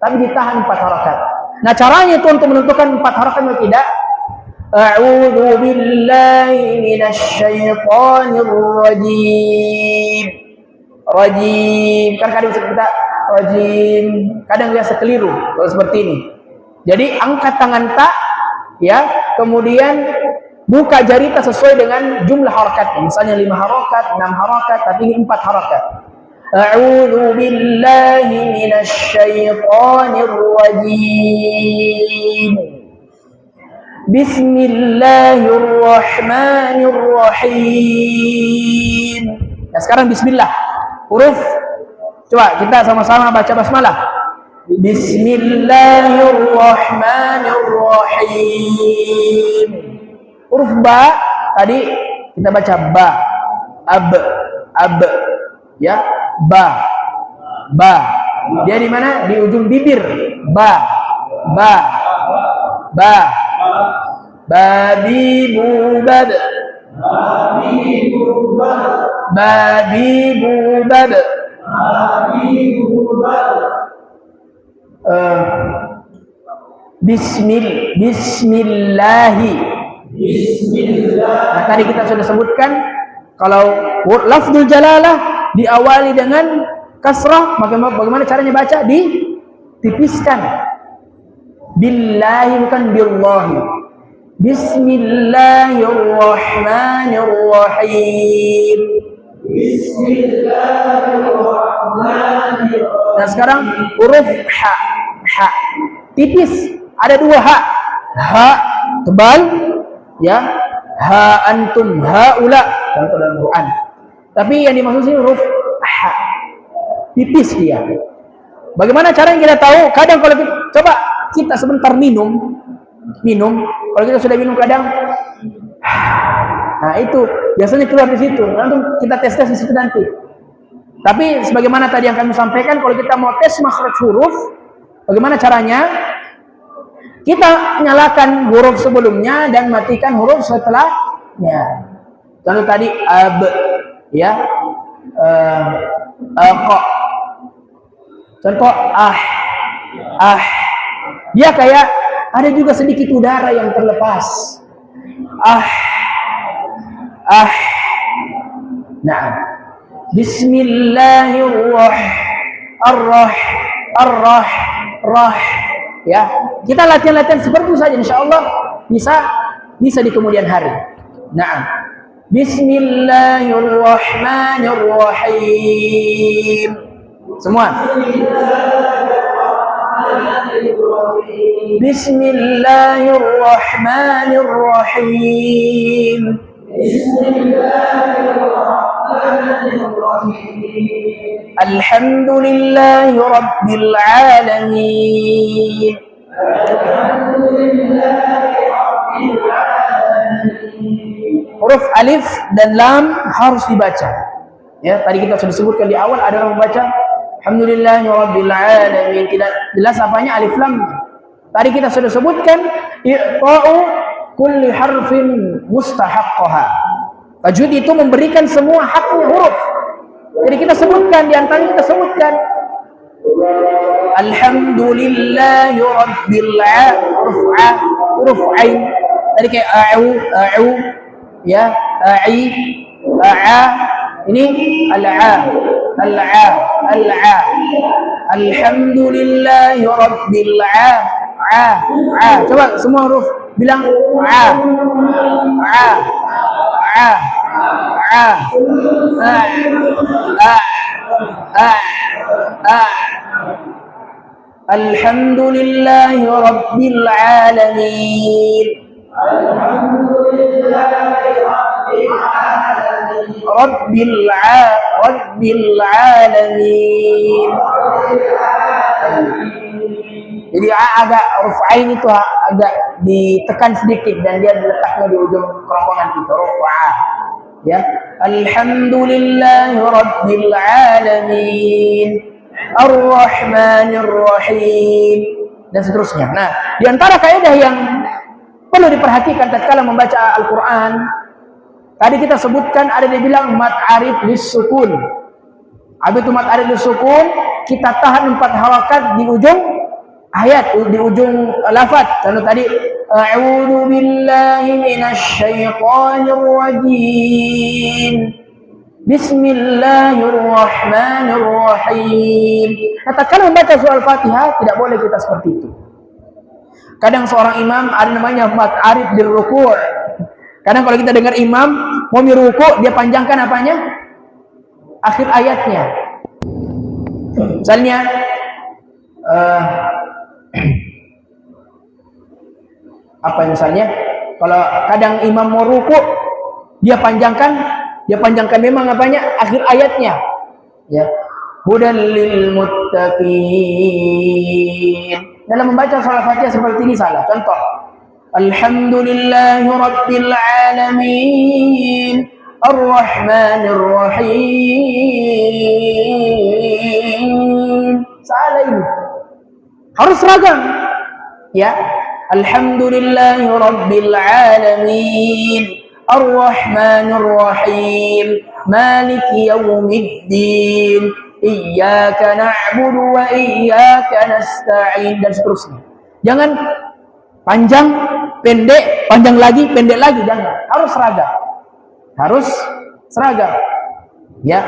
tapi ditahan 4 harakat. Nah, caranya itu untuk menentukan 4 harakat atau tidak. A'udzu billahi minasyaitonir rajim. Rajim. Kan kadang kita rajim, kadang biasa keliru kalau seperti ini. Jadi angkat tangan tak, ya, kemudian buka jari tak sesuai dengan jumlah harakat. Misalnya 5 harakat, 6 harakat, tapi ini 4 harakat. A'udzu billahi minasyaitonir rajim. Bismillahirrahmanirrahim. Nah, sekarang bismillah. Huruf, coba kita sama-sama baca basmalah. Bismillahirrahmanirrahim. Huruf ba tadi kita baca ba, ab, ya, ba. Dia di mana? Di ujung bibir. Ba. Babi bubad. Bismillahi. Nah, tadi kita sudah sebutkan kalau lafzul jalalah diawali dengan kasrah, bagaimana caranya baca? Ditipiskan. Billahi bukan billahi. Bismillahirrahmanirrahim. Nah, sekarang huruf ha. Tipis, ada 2 ha. Ha tebal, ya. Ha antum, haula, contoh dalam Quran. Tapi yang dimaksud sini huruf ha. Tipis dia. Bagaimana cara yang kita tahu? Kadang kalau kita sebentar minum, kalau kita sudah minum kadang, nah itu biasanya keluar di situ. Nanti kita tes di situ nanti. Tapi sebagaimana tadi yang kami sampaikan, kalau kita mau tes makhraj huruf, bagaimana caranya? Kita nyalakan huruf sebelumnya dan matikan huruf setelahnya. Contoh tadi ab, ya, qa. Contoh ah. Dia kayak ada juga sedikit udara yang terlepas. Nah, Bismillahirrahmanirrahim. Ya, kita latihan seperti itu saja, insyaallah bisa di kemudian hari. Nah, Bismillahirrahmanirrahim. Semua. Bismillahirrahmanirrahim. Alhamdulillahi Rabbil Alamin. Huruf alif dan lam harus dibaca. Ya, tadi kita sudah sebutkan di awal adalah membaca Alhamdulillahi Rabbil Alamin. Tidak jelas apanya alif lam. Tadi kita sudah sebutkan i'ta'u kulli harfin mustahaqqaha. Tajwid itu memberikan semua haknya huruf. Jadi kita sebutkan, di antaranya kita sebutkan Alhamdulillahi Rabbil Alamin. Huruf ain. Tadi kayak a'u, ya, a'i, a'a. Ini al-a. Alhamdulillahi Rabbil Alamin. Coba semua huruf bilang Alhamdulillahi Rabbil Alamin. Rabbil Alamin. Jadi agak huruf ain itu agak ditekan sedikit dan dia letaknya di ujung kerongkongan kita, huruf a. Ya, Alhamdulillahi Rabbil Alamin. Ar-Rahmanir Rahim dan seterusnya. Nah, di antara kaidah yang perlu diperhatikan tatkala membaca Al-Qur'an, tadi kita sebutkan ada yang bilang mad arid lis-sukun. Habis itu mad arid lis-sukun, kita tahan 4 harakat di ujung ayat, di ujung lafaz. Kalau tadi a'udzu billahi minasyaitonir rajim. Bismillahirrahmanirrahim. Katakan membaca surah Al-Fatihah tidak boleh kita seperti itu. Kadang seorang imam ada namanya mad arid bil ruku'. Kadang kalau kita dengar imam mau ruku', dia panjangkan apanya? Akhir ayatnya. Misalnya apa misalnya? Kalau kadang imam mau ruku', dia panjangkan memang apanya? Akhir ayatnya. Ya. Hudal lil muttaqin. Dalam membaca surah Al-Fatihah seperti ini salah. Contoh, Alhamdulillahi Rabbil Alamin. Ar-Rahmanir Rahim. Salah ini. Harus seragam. Ya. Alhamdulillahi Rabbil Alamin. Ar-Rahmanir Rahim. Maliki Yaumiddin. Iyyaka na'budu wa iyyaka nasta'in dan seterusnya. Jangan panjang, pendek, panjang lagi, pendek lagi, jangan. Harus seragam. Ya.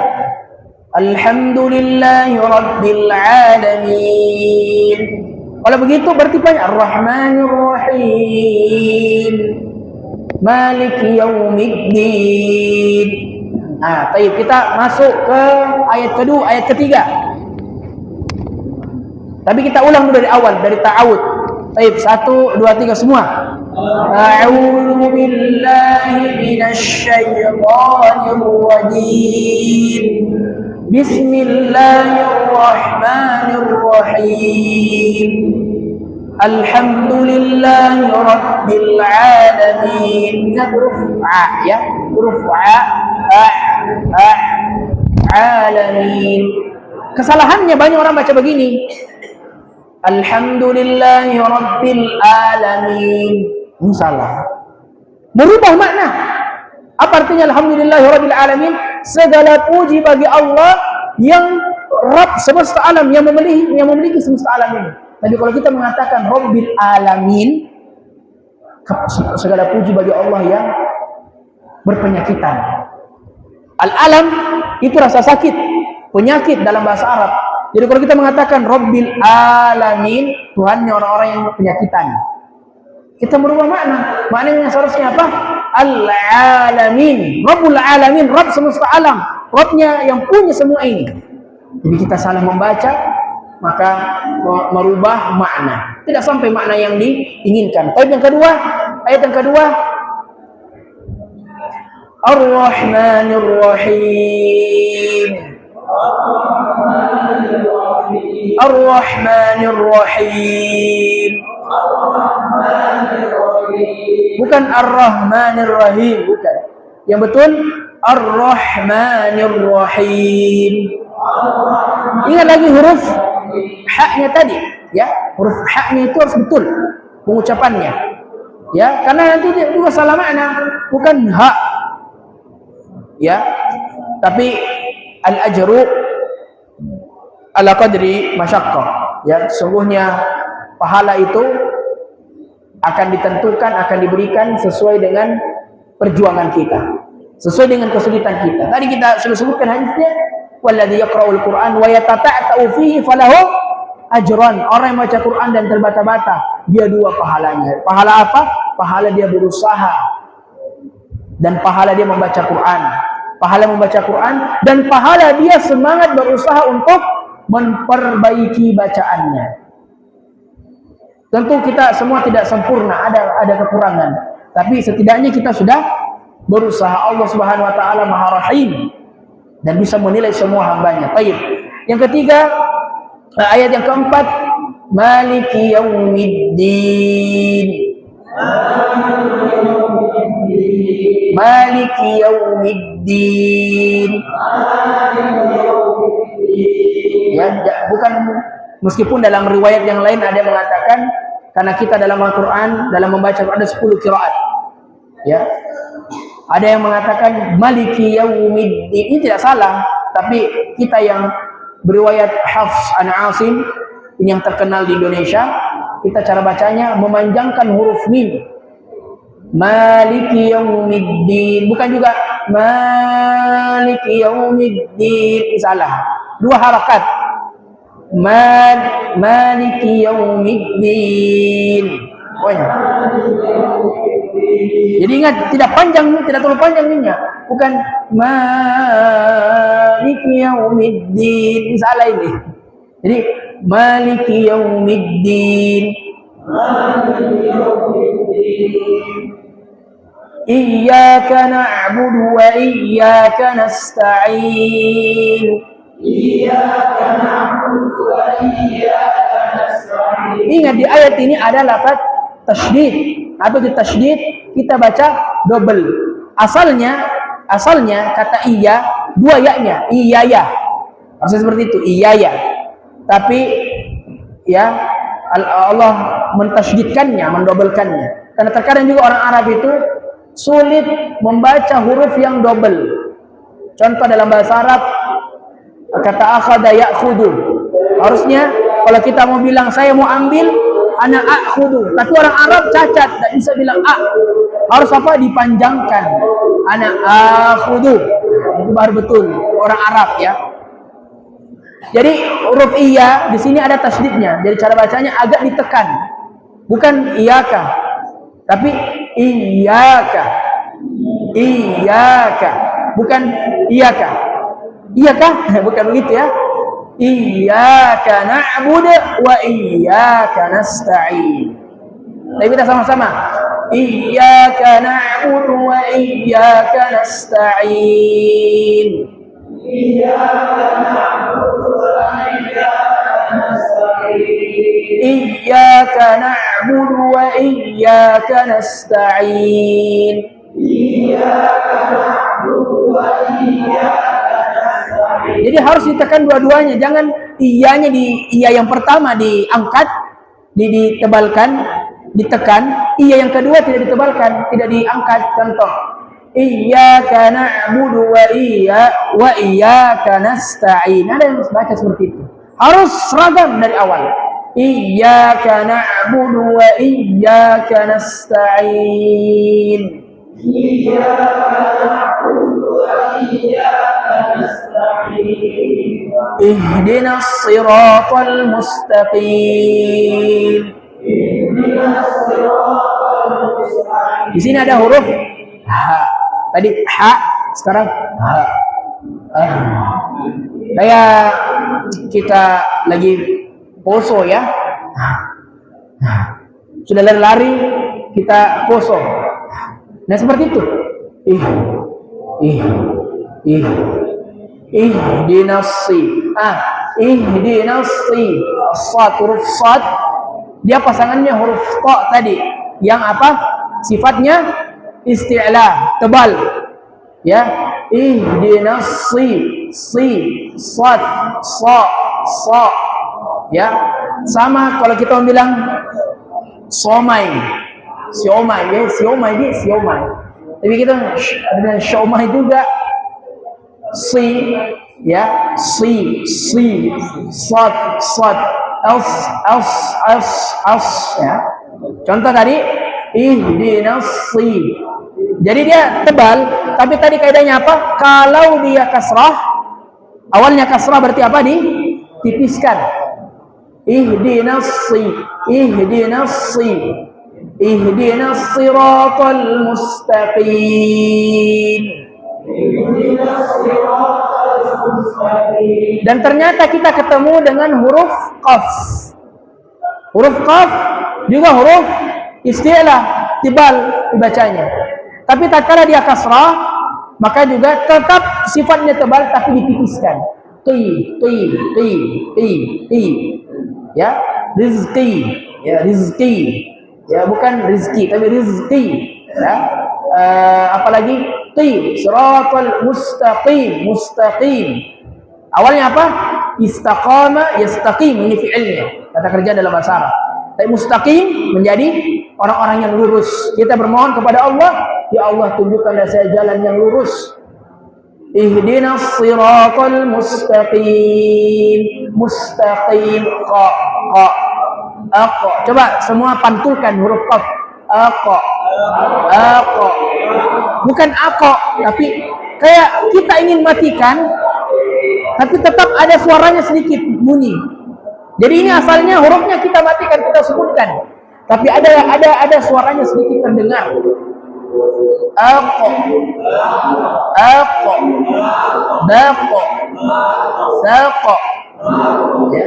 Alhamdulillahi Rabbil Alamin. Kalau begitu berarti banyak Ar-Rahmanir Rahim. Maliki Yaumiddin. Nah, baik, kita masuk ke ayat kedua, ayat ketiga. Tapi kita ulang dulu dari awal, dari ta'awud. Baik, 1, 2, 3 semua. A'udzu billahi minasyaitonir rajim. Bismillahirrahmanirrahim. Alhamdulillahi Rabbil Alamin. Ingat huruf A, ya, huruf A. Alamin. Kesalahannya banyak orang baca begini. Alhamdulillahi Rabbil Alamin. Ini salah. Merubah makna. Apa artinya Alhamdulillahi Rabbil Alamin? Segala puji bagi Allah yang Rabb semesta alam, yang memiliki semesta alam ini. Tapi kalau kita mengatakan Rabbil Alamin, segala puji bagi Allah yang berpenyakitan. Al-alam itu rasa sakit, penyakit dalam bahasa Arab. Jadi kalau kita mengatakan Rabbil Alamin, Tuhannya orang-orang yang penyakitan, kita merubah makna. Maknanya seharusnya apa? Al-Alamin, Rabbul Alamin, Rabb semesta alam, Rabbnya yang punya semua ini. Jadi kita salah membaca, maka merubah makna. Tidak sampai makna yang diinginkan. Ayat yang kedua, Ar-Rahmanir Rahim. Ar-Rahmanir Rahim. Bukan Ar-Rahmanir Rahim, bukan. Yang betul Ar-Rahmanir Rahim. Ingat lagi huruf haknya tadi, ya. Huruf haknya itu harus betul pengucapannya. Ya, karena nanti dia juga salah makna, bukan hak. Ya. Tapi al-ajru ala qadri masyaqqah. Ya, sesungguhnya pahala itu akan ditentukan, akan diberikan sesuai dengan perjuangan kita, sesuai dengan kesulitan kita. Tadi kita sudah sebutkan hadisnya, walladzi yaqra'ul Qur'an wa yatata'u fihi falahu ajran. Orang yang baca Quran dan terbata-bata, dia dua pahalanya. Pahala apa? Pahala dia berusaha dan pahala dia membaca Quran. Pahala membaca Quran dan pahala dia semangat berusaha untuk memperbaiki bacaannya. Tentu kita semua tidak sempurna, ada kekurangan. Tapi setidaknya kita sudah berusaha. Allah Subhanahu wa taala Maha Rahim dan bisa menilai semua hambanya. Baik. Yang ketiga, ayat yang keempat, Maliki Yaumiddin. Maliki Yaumiddin. Ya, bukan, meskipun dalam riwayat yang lain ada yang mengatakan karena kita dalam Al-Quran, dalam membaca ada 10 qiraat. Ya. Ada yang mengatakan Maliki Yaumiddin. Ini tidak salah, tapi kita yang beriwayat Hafs an Asim, ini yang terkenal di Indonesia, kita cara bacanya memanjangkan huruf mim. Maliki Yaumiddin, bukan juga Maliki Yaumiddin. Salah. Dua harakat. Maliki Yaumiddin. Pokoknya. Jadi ingat, tidak panjang, tidak terlalu panjang minnya. Bukan Maliki Yaumiddin. Salah ini. Jadi Maliki Yaumiddin. Iyyaka na'budu wa iyyaka nasta'in. Iyyaka na'budu wa iyyaka nasta'in. Ingat, di ayat ini ada lafaz tasydid atau di tasydid kita baca double. Asalnya kata iya dua ya-nya, iyaya. Maksudnya seperti itu, iyaya. Tapi ya Allah mentasydidkannya, mendobelkannya. Karena terkadang juga orang Arab itu sulit membaca huruf yang double. Contoh dalam bahasa Arab, kata akhadha ya'khudhu. Harusnya kalau kita mau bilang saya mau ambil, ana akhudhu. Tapi orang Arab cacat, tidak bisa bilang a. Harus apa? Dipanjangkan. Ana akhudhu. Itu baru betul orang Arab, ya. Jadi huruf iya di sini ada tasydidnya. Jadi cara bacanya agak ditekan. Bukan iyaka, tapi iyaka. Iyaka. Bukan iyaka. Iyaka? Bukan begitu, ya. Iyyaka na'budu wa iyyaka nasta'in. Tapi kita sama-sama. Iyyaka na'budu wa iyyaka nasta'in. Iyyaka na'budu wa iyyaka nasta'in. Iyyaka na'budu wa iyyaka nasta'in. Iyyaka na'budu wa iyyaka. Jadi harus ditekan dua-duanya, jangan iyanya di iya yang pertama diangkat, ditebalkan, ditekan, iya yang kedua tidak ditebalkan, tidak diangkat. Contoh, iyyaka na'budu wa iyyaka nasta'in. Ada yang baca seperti itu. Harus seragam dari awal. Iyyaka na'budu wa iyyaka nasta'in. Iyyaka na'budu wa iyyaka nasta'in. Ihdinas siratal mustaqim. Ihdinas siratal mustaqim. Di sini ada huruf ha. Tadi ha, sekarang ha. Kayak kita lagi poso ya. Sudah lari-lari kita poso. Nah seperti itu. Ihdinasi. Ihdinasi. Sad, huruf sad. Dia pasangannya huruf ta tadi. Yang apa? Sifatnya isti'la, tebal. Ya. Ihdinasi. Sad, sa. Ya. Sama kalau kita bilang siomay ya, siomay. Tapi kita ada siomay juga. Ya, sad, as ya. Contoh tadi ihdinas. Jadi dia tebal, tapi tadi kaidahnya apa? Kalau dia kasrah, awalnya kasrah berarti apa? Ditipiskan. Ihdinas siratal mustaqim. Dan ternyata kita ketemu dengan huruf qaf. Huruf qaf juga huruf isti'la, tebal dibacanya. Tapi tatkala dia kasrah, maka juga tetap sifatnya tebal tapi ditipiskan. Ya, rizqi. Ya, bukan rizki tapi rizqi. Ya. Apalagi siratal mustaqim. Awalnya apa? Istaqama yastaqim, ini fi'ilnya, kata kerja dalam bahasa Arab. Tapi mustaqim menjadi orang-orang yang lurus. Kita bermohon kepada Allah, ya Allah tunjukkanlah saya jalan yang lurus. Ihdinas siratal mustaqim. Mustaqim qa. Coba semua pantulkan huruf qaf. Aqa. Bukan aqa, tapi kayak kita ingin matikan, tapi tetap ada suaranya sedikit bunyi. Jadi ini asalnya hurufnya kita matikan, kita sebutkan, tapi ada suaranya sedikit terdengar. Aqa. Baqa. Saqa. Ya.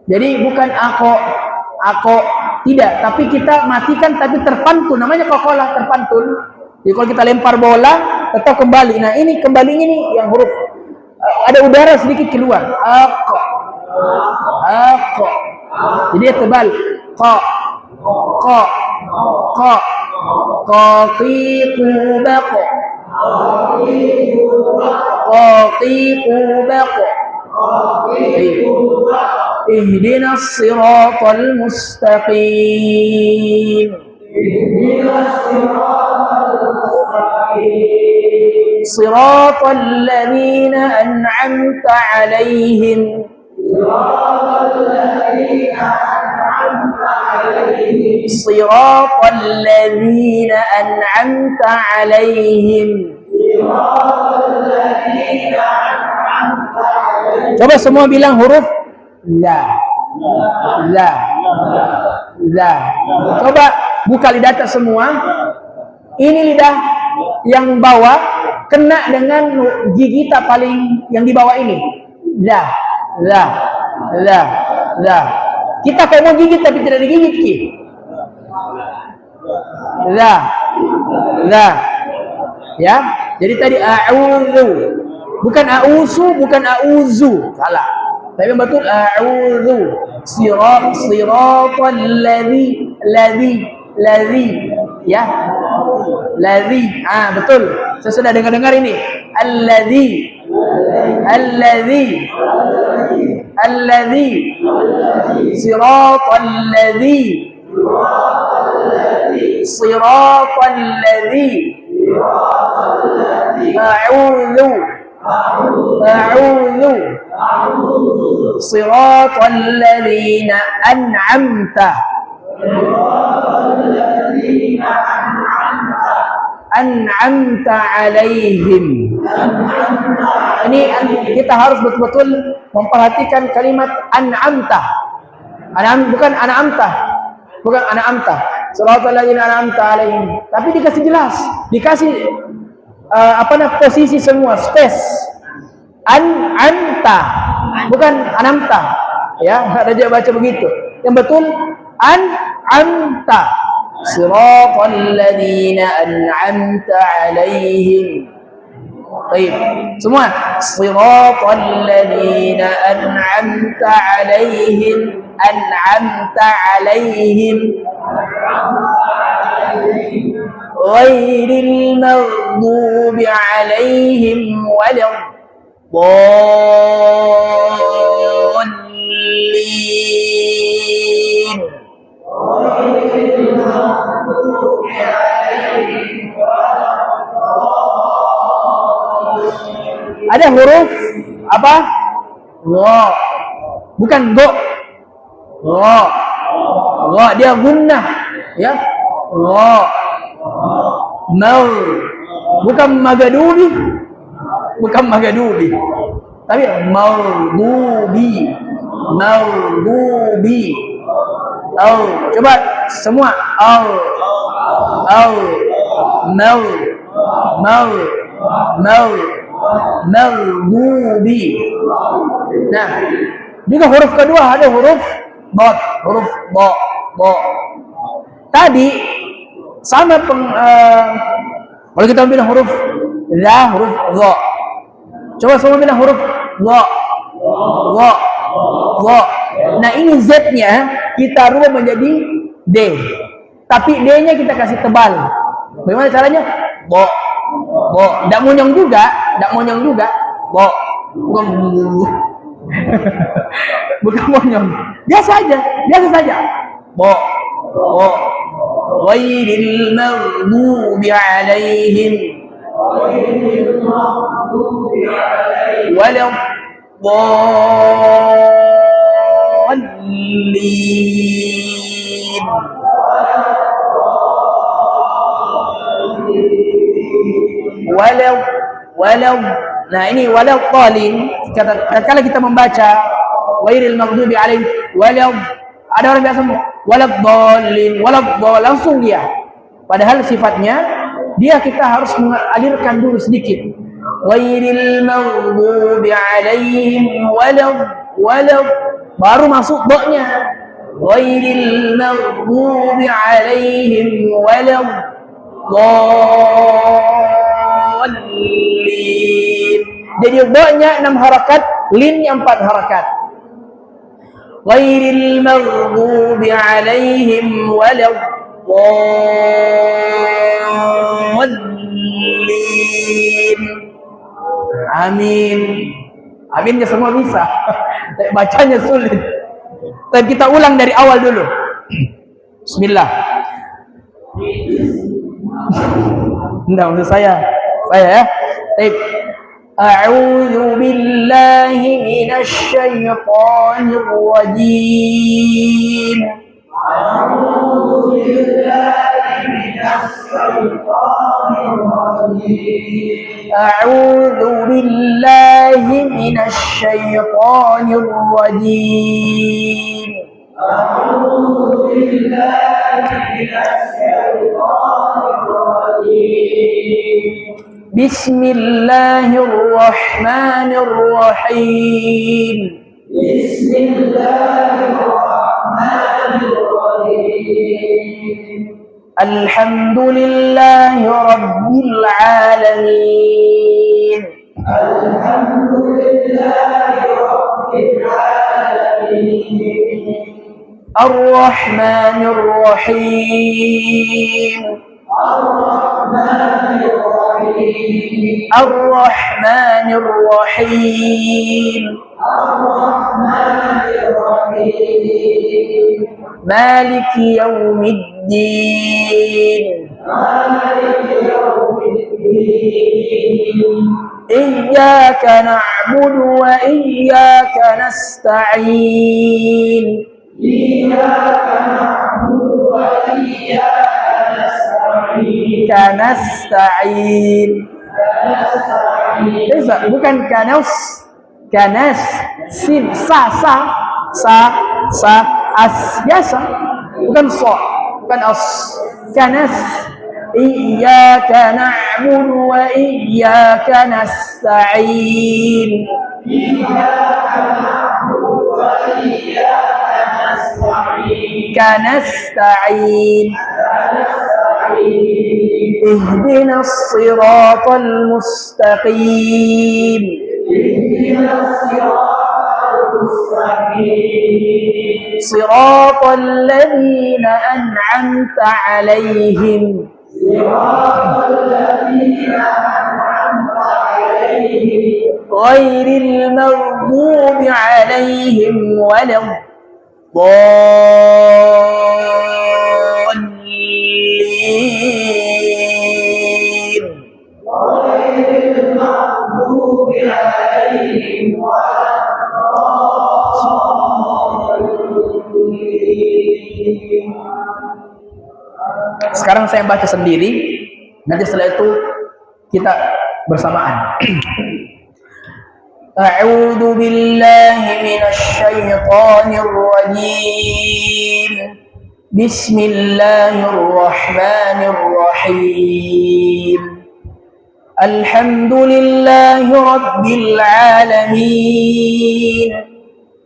Jadi bukan ako tidak, tapi kita matikan tapi terpantun, namanya kokolah, terpantun. Jadi kalau kita lempar bola tetap kembali. Nah ini kembalinya nih yang huruf ada udara sedikit keluar. Ako. Jadi dia tebal. Qa. Qaqiqu baqa. Ihdinas siratal mustaqim. Siratal ladzina an'amta 'alaihim. Siratal ladzina an'amta 'alaihim. Coba semua bilang huruf la. Coba buka lidah semua. Ini lidah yang bawah kena dengan gigi tak paling yang di bawah ini. La. Kita kayak mau gigit tapi tidak digigit ki. La. Ya. Jadi tadi a'udzu. Bukan a'usu, bukan a'uzu. Salah. Tapi yang betul a'udzu. Siratal ladzi. Ya. Ladzi. Betul. Saya sudah dengar ini. Alladzi. Siratal ladzi. A'udzu. Siratal ladzina an'amta. An'amta 'alaihim. Ini kita harus betul-betul memperhatikan kalimat an'amta. Bukan an'amta. Siratal ladzina an'amta 'alaihim. Tapi dikasih jelas, dikasih posisi semua, space. An'amta, bukan an'amta. Ya, Raja baca begitu. Yang betul an'amta. Siratal ladzina an'amta 'alaihim. Baik. Semua. Siratal ladzina an'amta 'alaihim. An'amta 'alaihim. Ghairil maghdubi 'alaihim waladdallin. Ada huruf apa? Gha. Bukan go. Gha. Gha dia gunnah, ya. Gha. Mau. Bukan magadubi. Bukan magadubi. Tapi maghdubi. Maghdubi. Au. Coba semua. Au. Mau. Maghdubi. Nah, juga huruf kedua ada huruf dot, huruf bo. Tadi sama kalau kita bilang huruf la, huruf dha. Coba semua bilang huruf dha. Nah, ini Z-nya kita rubah menjadi D. Tapi D-nya kita kasih tebal. Bagaimana caranya? Bo. Enggak monyong juga. Bo. Bukan monyong. Biasa saja. Bo. Ghairil maghdubi 'alaihim waladdallin. Walau. Nah, ini waladdallin. Kalau kita membaca ghairil maghdubi 'alaihim ada orang biasa waladdallin, langsung dia. Padahal sifatnya dia kita harus mengalirkan dulu sedikit. Ghairil maghdubi 'alaihim baru masuk do-nya. Ghairil maghdubi 'alaihim waladdallin. Jadi do-nya 6 harakat, lin-nya 4 harakat. Ghairil maghdubi 'alaihim waladdallin. Amin. Aminnya semua bisa. Bacanya sulit. Dan kita ulang dari awal dulu. Bismillah. Enggak, maksud saya ya. Baik. A'udzu billahi minasy syaithanir rajim. A'udzu billahi minasy syaithanir rajim. A'udzu billahi minasy syaithanir rajim. A'udzu billahi minasy syaithanir rajim. Bismillahirrahmanirrahim. Bismillahirrahmanirrahim. Alhamdulillahi rabbil alamin. Alhamdulillahi rabbil alamin. Ar-Rahmanir Rahim. Ar-Rahmanir Rahim. Ar-Rahmanir Rahim. Ar-Rahmanir Rahim. Maliki yaumiddin. Maliki yaumiddin. Iyyaka na'budu wa iyyaka nasta'in. Iyyaka na'budu wa iyyaka nasta'in. Kanasta'in. Bukan kanas. Kanas. Sin. Sa. As. Biasa. Bukan so. Bukan as. Kanas. Iyyaka na'budu wa iyyaka nasta'in. Iyyaka كنستعين اهدنا الصراط المستقيم صراط الذين أنعمت عليهم غير المغضوب عليهم ولا الضالين. Sekarang saya baca sendiri, nanti setelah itu kita bersamaan. A'udzu billahi minasy syaithanir rajim. Bismillahirrahmanirrahim. Alhamdulillahi rabbil alamin.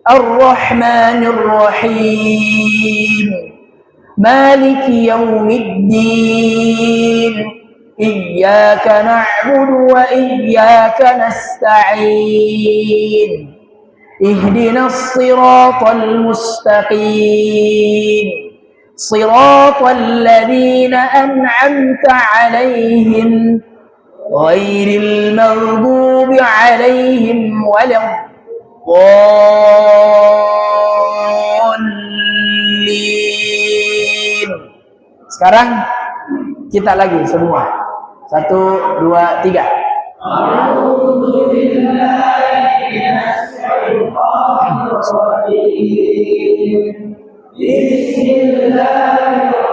Ar-Rahmanir Rahim. Maliki yaumiddin. Iyyaka na'budu wa iyyaka nasta'in. Ihdinas siratal mustaqim. Siratal ladzina an'amta 'alaihim ghairil maghdubi 'alaihim waladdallin. Sekarang kita lagi semua. 1, 2, 3. A'udzu billahi minasy syaithanir rajim. Bismillahirrahmanirrahim.